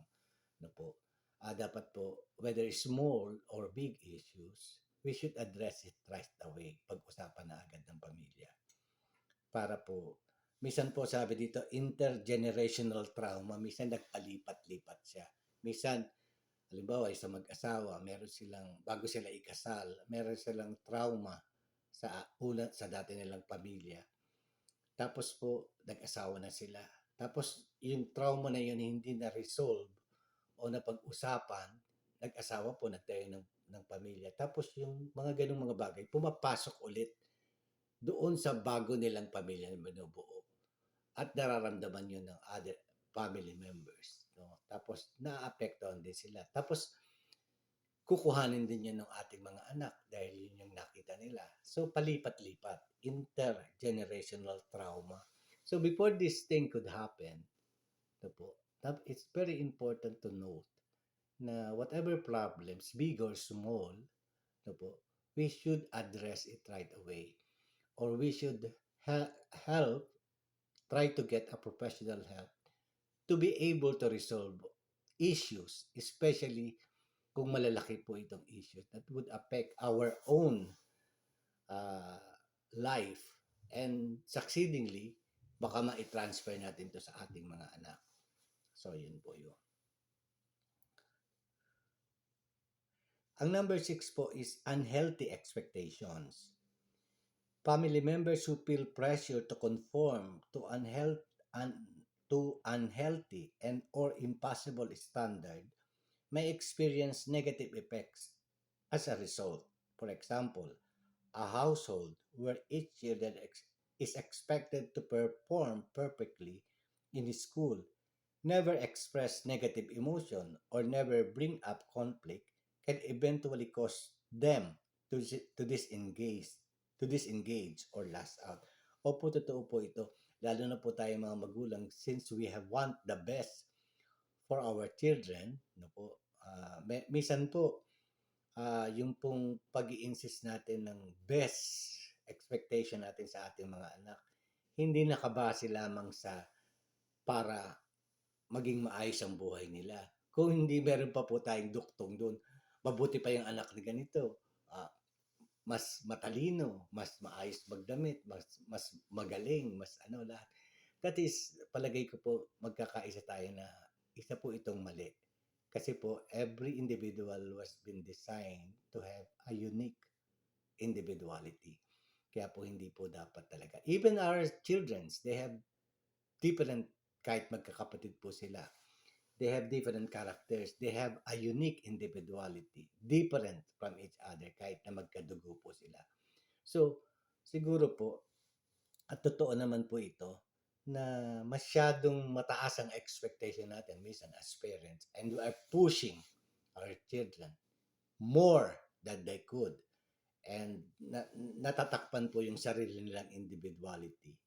No po. Dapat po, whether small or big issues, we should address it right away. Pag-usapan na agad ng pamilya. Para po, minsan po sabi dito, intergenerational trauma, minsan nagpalipat-lipat siya. Minsan, halimbawa, isang mag-asawa, meron silang, bago sila ikasal, meron silang trauma sa dati nilang pamilya. Tapos po, nag-asawa na sila. Tapos, yung trauma na yun hindi na-resolve o napag-usapan, nag-asawa po, nagtayo ng pamilya. Tapos, yung mga ganung mga bagay, pumapasok ulit doon sa bago nilang pamilya na binubuo. At nararamdaman yun ng other family members. No? Tapos, naapektuhan din sila. Tapos, kukuhanin din yan ng ating mga anak dahil yun yung nakita nila. So, palipat-lipat. Intergenerational trauma. So, before this thing could happen, it's very important to note na whatever problems, big or small, we should address it right away. Or we should help, try to get a professional help to be able to resolve issues, especially kung malalaki po itong issues that would affect our own life and succeedingly, baka ma-transfer natin to sa ating mga anak. So, yun po yun. Ang number 6 po is unhealthy expectations. family members who feel pressure to conform to unhealthy and or impossible standard may experience negative effects as a result. For example, a household where each is expected to perform perfectly in school, never express negative emotion, or never bring up conflict can eventually cause them to disengage, or last out. Opo, totoo po ito. Lalo na po tayo mga magulang, since we have want the best for our children, no po, minsan po, yung pong pag insist natin ng best expectation natin sa ating mga anak, hindi nakabase lamang sa para maging maayos ang buhay nila. Kung hindi meron pa po tayong duktong doon, mabuti pa yung anak ni ganito, mas matalino, mas maayos magdamit, mas magaling, mas ano lahat. That is, palagay ko po, magkakaisa tayo na isa po itong mali. Kasi po, every individual was been designed to have a unique individuality. Kaya po hindi po dapat talaga. Even our childrens, they have different, kahit magkakapatid po sila, they have different characters. They have a unique individuality, different from each other, kahit na magkadugo po sila. So, siguro po, at totoo naman po ito, na masyadong mataas ang expectation natin minsan as parents, and we are pushing our children more than they could, and natatakpan po yung sarili nilang individuality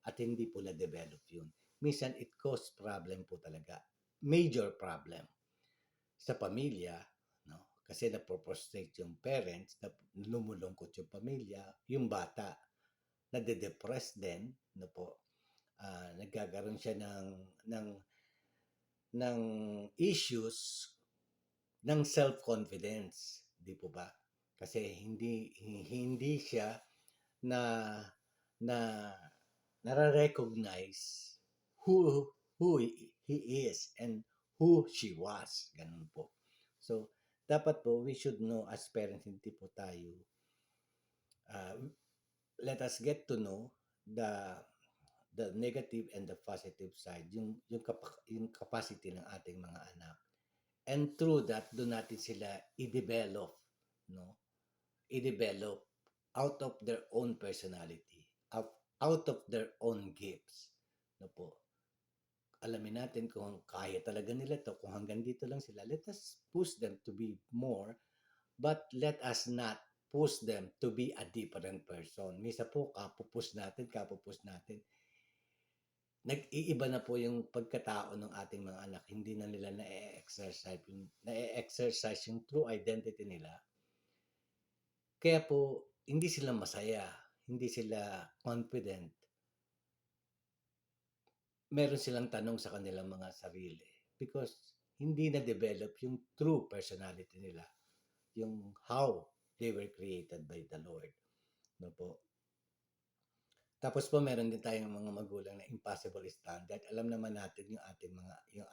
at hindi po na-develop yun. Minsan it cause problem po talaga, major problem sa pamilya, no? Kasi napoprostrate yung parents, na lumulungkot yung pamilya, yung bata nade-depress din, no po. Nagkakaroon siya ng ng issues ng self-confidence, di po ba? Kasi hindi siya na na nare-recognize who he is and who she was. Ganun po. So, dapat po, we should know as parents, hindi po tayo, let us get to know the negative and the positive side, yung capacity ng ating mga anak. And through that, doon natin sila i-develop, no? I-develop out of their own personality, out of their own gifts. No po. Alamin natin kung kaya talaga nila to, kung hanggang dito lang sila, let us push them to be more, but let us not push them to be a different person. Misa po, kapupus natin, nag-iiba na po yung pagkatao ng ating mga anak. Hindi na nila na-exercise yung true identity nila. Kaya po, hindi sila masaya, hindi sila confident. Meron silang tanong sa kanilang mga sarili because hindi na-develop yung true personality nila, yung how they were created by the Lord. No po. Tapos po meron din tayong mga magulang na impossible standard. Alam naman natin yung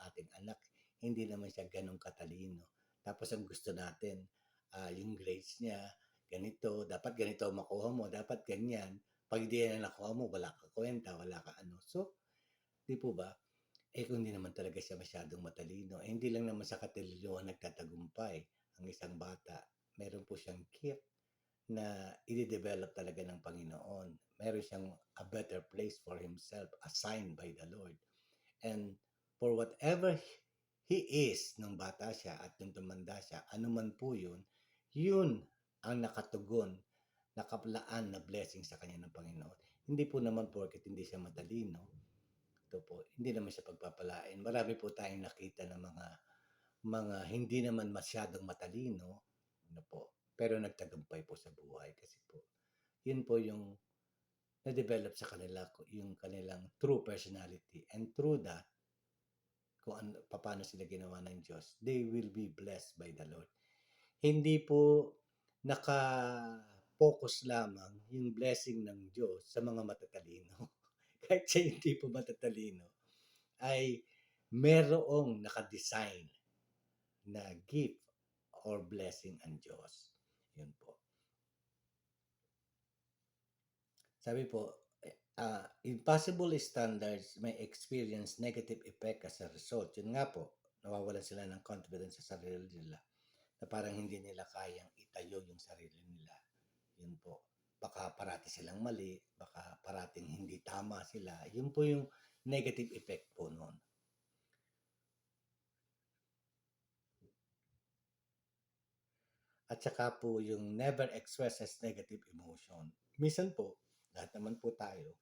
ating anak, hindi naman siya ganun katalino. Tapos ang gusto natin, yung grades niya, ganito, dapat ganito makuha mo, dapat ganyan. Pag di na nakuha mo, wala ka kwenta, wala ka ano. So, di po ba? Kung hindi naman talaga siya masyadong matalino, hindi lang naman sa katalinuhan nagtatagumpay ang isang bata. Meron po siyang gift na i-develop talaga ng Panginoon. Meron siyang a better place for himself assigned by the Lord. And for whatever he is nung bata siya at nung tumanda siya, anuman po yun, yun ang nakatugon, nakaplaan na blessing sa kanya ng Panginoon. Hindi po naman porket hindi siya matalino, ito po, hindi naman siya pagpapalain. Marami po tayong nakita ng mga hindi naman masyadong matalino, ano po, pero nagtagumpay po sa buhay kasi po, yun po yung na-develop sa kanila, yung kanilang true personality. And through that, kung paano sila ginawa ng Diyos, they will be blessed by the Lord. Hindi po naka-focus lamang yung blessing ng Diyos sa mga matatalino. Kahit siya hindi po matatalino, ay merong nakadesign na gift or blessing ang Diyos. Yun po. Sabi po, impossible standards may experience negative effect as a result. Yun nga po, nawawalan sila ng confidence sa sarili nila na parang hindi nila kayang itayo yung sarili nila. Yun po. Baka parati silang mali, baka parating hindi tama sila. Yun po yung negative effect po noon. At saka po yung never expresses negative emotion. Minsan po, lahat naman po tayo,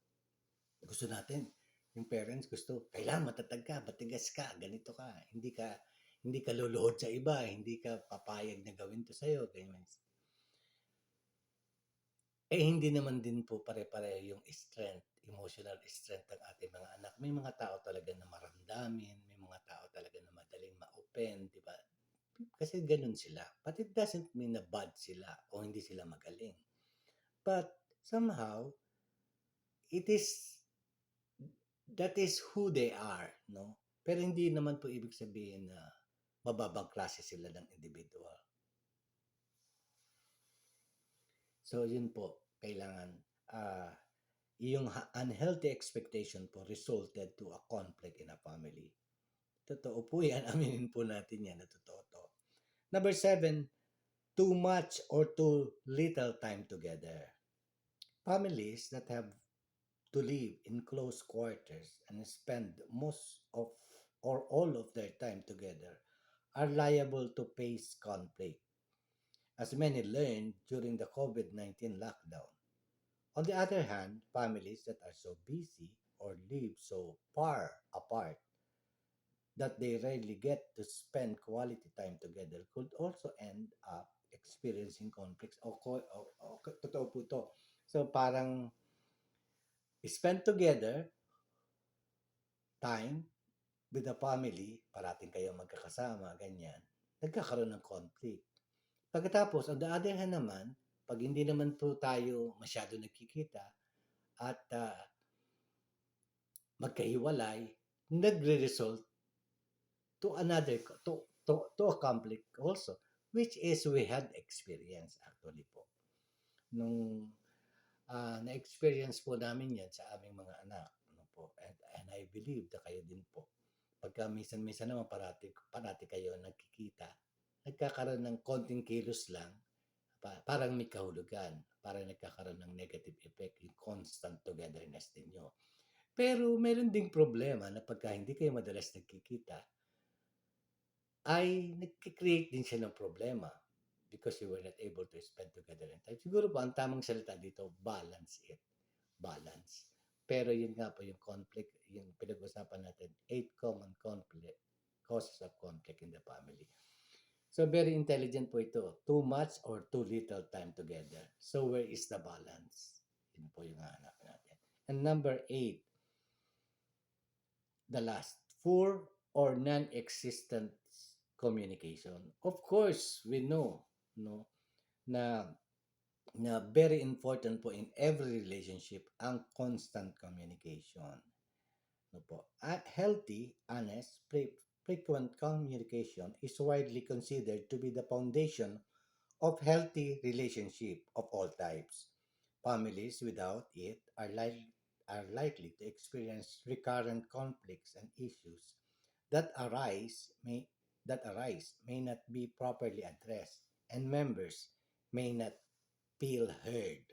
gusto natin, yung parents gusto, kailangan matatag ka, matigas ka, ganito ka, hindi ka luluhod sa iba, hindi ka papayag na gawin to sa'yo, ganyan. Eh, hindi naman din po pare-pareho yung strength, emotional strength ng ating mga anak. May mga tao talaga na maramdamin, may mga tao talaga na madaling ma-open, di ba? Kasi ganun sila. But it doesn't mean na bad sila o hindi sila magaling. But somehow, it is, that is who they are, no? Pero hindi naman po ibig sabihin na mababang klase sila ng individual. So, yun po, kailangan, yung unhealthy expectation po resulted to a conflict in a family. Totoo po yan. Aminin po natin yan na totoo to. Number 7, too much or too little time together. Families that have to live in close quarters and spend most of or all of their time together are liable to face conflict, as many learned during the COVID-19 lockdown. On the other hand, families that are so busy or live so far apart that they rarely get to spend quality time together could also end up experiencing conflicts. Totoo po to. So parang spend together time with the family, parating kayo magkakasama, ganyan, nagkakaroon ng conflict. Pagkatapos, on the other hand naman, pag hindi naman po tayo masyado nagkikita at magkahiwalay, nagre-result to another, to a conflict also, which is we had experience actually po. Nung na-experience po namin yan sa aming mga anak. Ano po, and I believe na kayo din po. Pagka minsan-minsan naman parati kayo nagkikita, nagkakaroon ng konting kilos lang, parang may kahulugan, parang nagkakaroon ng negative effect yung constant togetherness ninyo. Pero meron ding problema na pagka hindi kayo madalas nagkikita, ay nagkikreate din siya ng problema because you were not able to spend together in time. Siguro po, ang tamang salita dito, balance it. Balance. Pero yun nga po yung conflict, yung pinag-usapan natin, 8 common conflict, causes of conflict in the family. So, very intelligent po ito. Too much or too little time together. So, where is the balance? Yun po yung hanap natin. And number 8, the last, poor or non-existent communication. Of course, we know, no, na very important po in every relationship ang constant communication. No po. At healthy, honest, frequent communication is widely considered to be the foundation of healthy relationship of all types. Families without it are likely to experience recurrent conflicts and issues that arise may not be properly addressed, and members may not feel heard.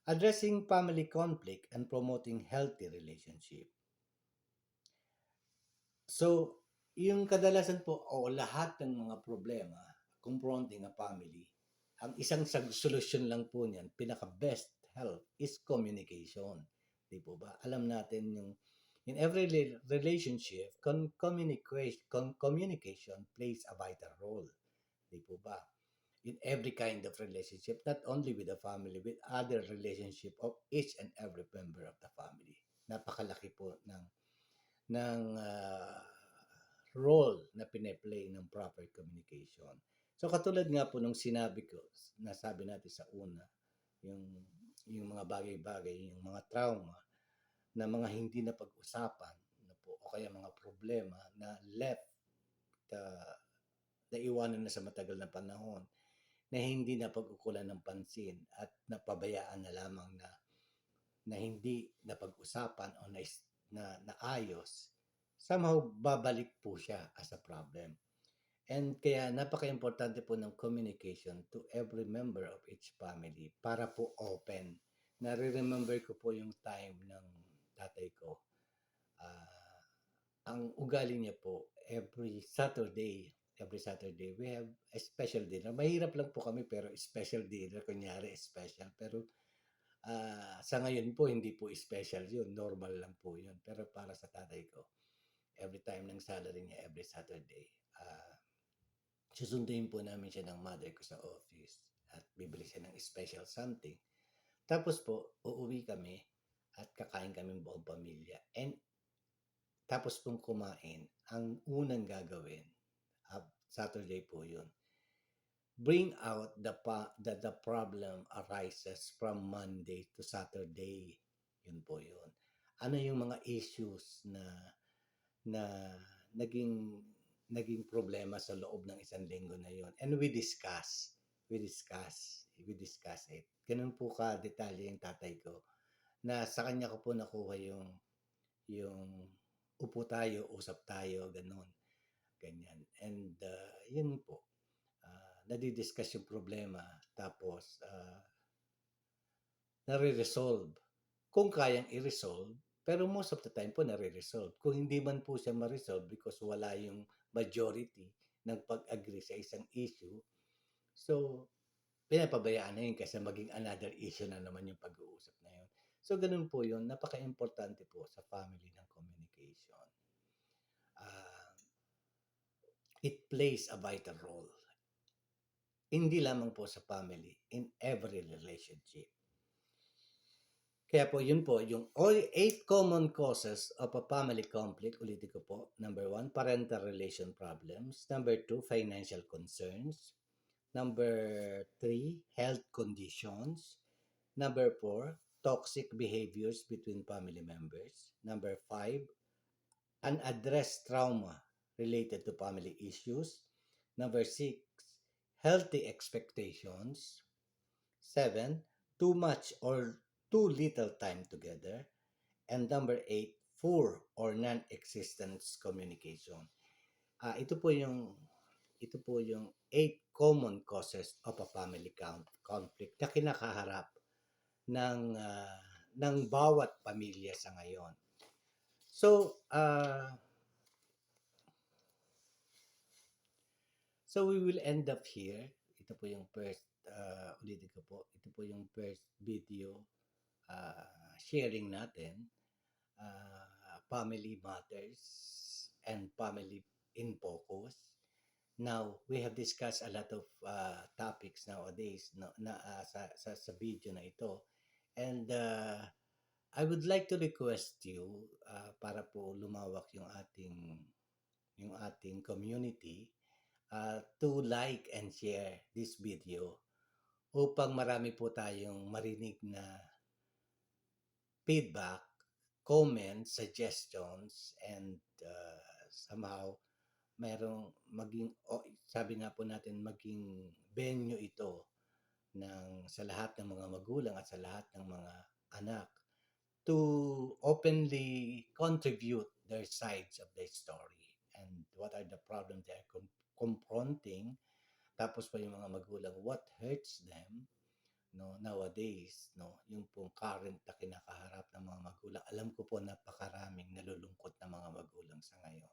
Addressing family conflict and promoting healthy relationship. So, yung kadalasan po o lahat ng mga problema confronting a family, ang isang solusyon lang po niyan, pinaka-best help is communication. Di po ba? Alam natin yung in every relationship, communication plays a vital role. Di po ba? In every kind of relationship, not only with the family, with other relationship of each and every member of the family. Napakalaki po ng role na pine-play ng proper communication. So katulad nga po nung sinabi ko, nasabi natin sa una, yung mga bagay-bagay, yung mga trauma na mga hindi na pag-usapan na po, o kaya mga problema na left na iwanan na sa matagal na panahon na hindi na pag-ukulan ng pansin at napabayaan na lamang na na hindi napag-usapan o naayos, somehow babalik po siya as a problem. And kaya napaka-importante po ng communication to every member of each family para po open. Nare-remember ko po yung time ng tatay ko. Ah, ang ugali niya po, every Saturday, we have a special dinner. Mahirap lang po kami pero special dinner, kunyari special. Pero sa ngayon po, hindi po special yun. Normal lang po yun. Pero para sa tatay ko, every time ng salary niya, every Saturday, susunduin po namin siya ng mother ko sa office at bibili siya ng special something. Tapos po, uuwi kami at kakain kami buong pamilya. And tapos pong kumain, ang unang gagawin, Saturday po yun, bring out the problem arises from Monday to Saturday. Yun po yun. Ano yung mga issues na naging naging problema sa loob ng isang linggo na yon, and we discuss it. Ganun po ka detalye yung tatay ko na sa kanya ko po nakuha yung upo tayo, usap tayo, ganun, ganyan. And yun po, nadidiscuss yung problema, tapos nare-resolve kung kayang i-resolve. Pero most of the time po nare-resolve. Kung hindi man po siya ma-resolve because wala yung majority ng pag-agree sa isang issue, so pinapabayaan na yun kasi maging another issue na naman yung pag-uusap na yun. So ganun po yun, napaka-importante po sa family ng communication. It plays a vital role. Hindi lamang po sa family, in every relationship. Kaya po, yun po, yung 8 common causes of a family conflict, ulitin ko po. Number 1, parental relation problems. Number 2, financial concerns. Number 3, health conditions. Number 4, toxic behaviors between family members. Number 5, unaddressed trauma related to family issues. Number 6, healthy expectations. 7, too much or too little time together. And number 8, poor or non-existent communication. Ito po yung 8 common causes of a family conflict na kinakaharap ng bawat pamilya sa ngayon. So we will end up here. Ito po yung first, ulitin ko po, ito po yung first video sharing natin, family matters and family in focus. Now, we have discussed a lot of topics nowadays sa video na ito. And I would like to request you para po lumawak yung ating community to like and share this video upang marami po tayong marinig na feedback, comments, suggestions, and somehow sabi nga po natin, maging venue ito sa lahat ng mga magulang at sa lahat ng mga anak to openly contribute their sides of the story and what are the problems they are confronting. Tapos pa yung mga magulang, what hurts them nowadays, yung pong current na kinakaharap ng mga magulang. Alam ko po napakaraming nalulungkot na mga magulang sa ngayon.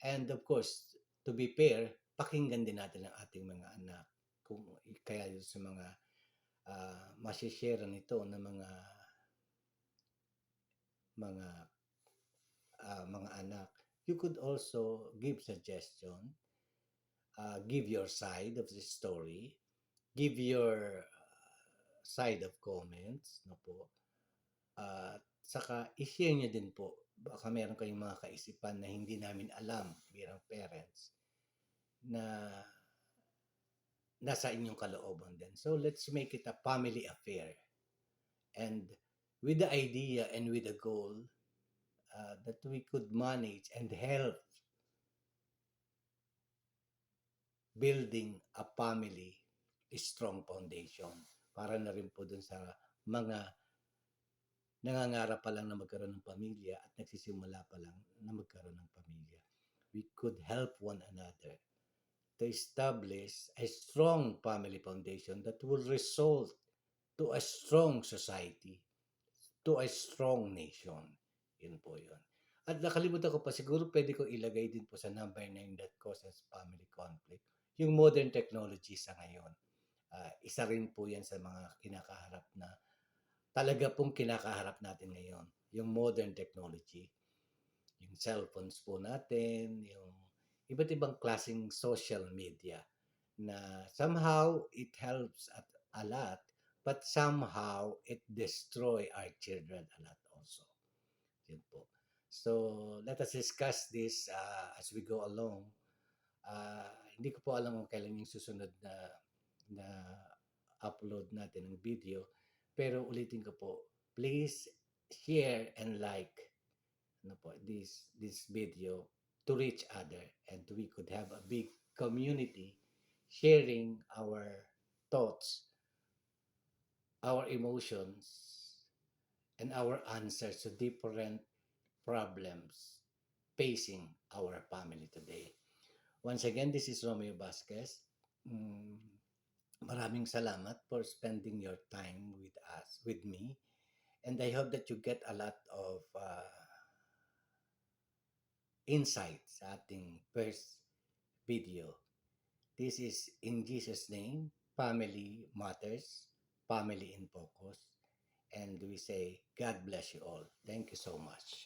And of course, to be fair, pakinggan din natin ang ating mga anak. Kaya yun sa mga masishare nito ng mga anak, you could also give suggestion, give your side of the story, give your side of comments, po. Saka i-share nyo din po. Baka meron kayong mga kaisipan na hindi namin alam bilang parents na nasa inyong kalooban din. So let's make it a family affair. And with the idea and with the goal that we could manage and help building a family strong foundation para na rin po dun sa mga nangangarap pa lang na magkaroon ng pamilya at nagsisimula pa lang na magkaroon ng pamilya. We could help one another to establish a strong family foundation that will result to a strong society, to a strong nation. Yun po yun. At nakalimutan ko pa, siguro pwede ko ilagay din po sa number 9 that causes family conflict, yung modern technology sa ngayon. Isa rin po yan sa mga kinakaharap na, talaga pong kinakaharap natin ngayon, yung modern technology. Yung cellphones po natin, yung iba't ibang klaseng social media na somehow it helps at a lot, but somehow it destroy our children a lot also. Yun po. So, let us discuss this as we go along. Hindi ko po alam kung kailan yung susunod na upload natin ng video. Pero ulitin ko po, please share and like this video to reach other, and we could have a big community sharing our thoughts, our emotions, and our answers to different problems facing our family today. Once again, this is Romeo Vasquez. Maraming salamat for spending your time with us, with me. And I hope that you get a lot of insight sa ating first video. This is in Jesus' name, Family Matters, Family in Focus. And we say, God bless you all. Thank you so much.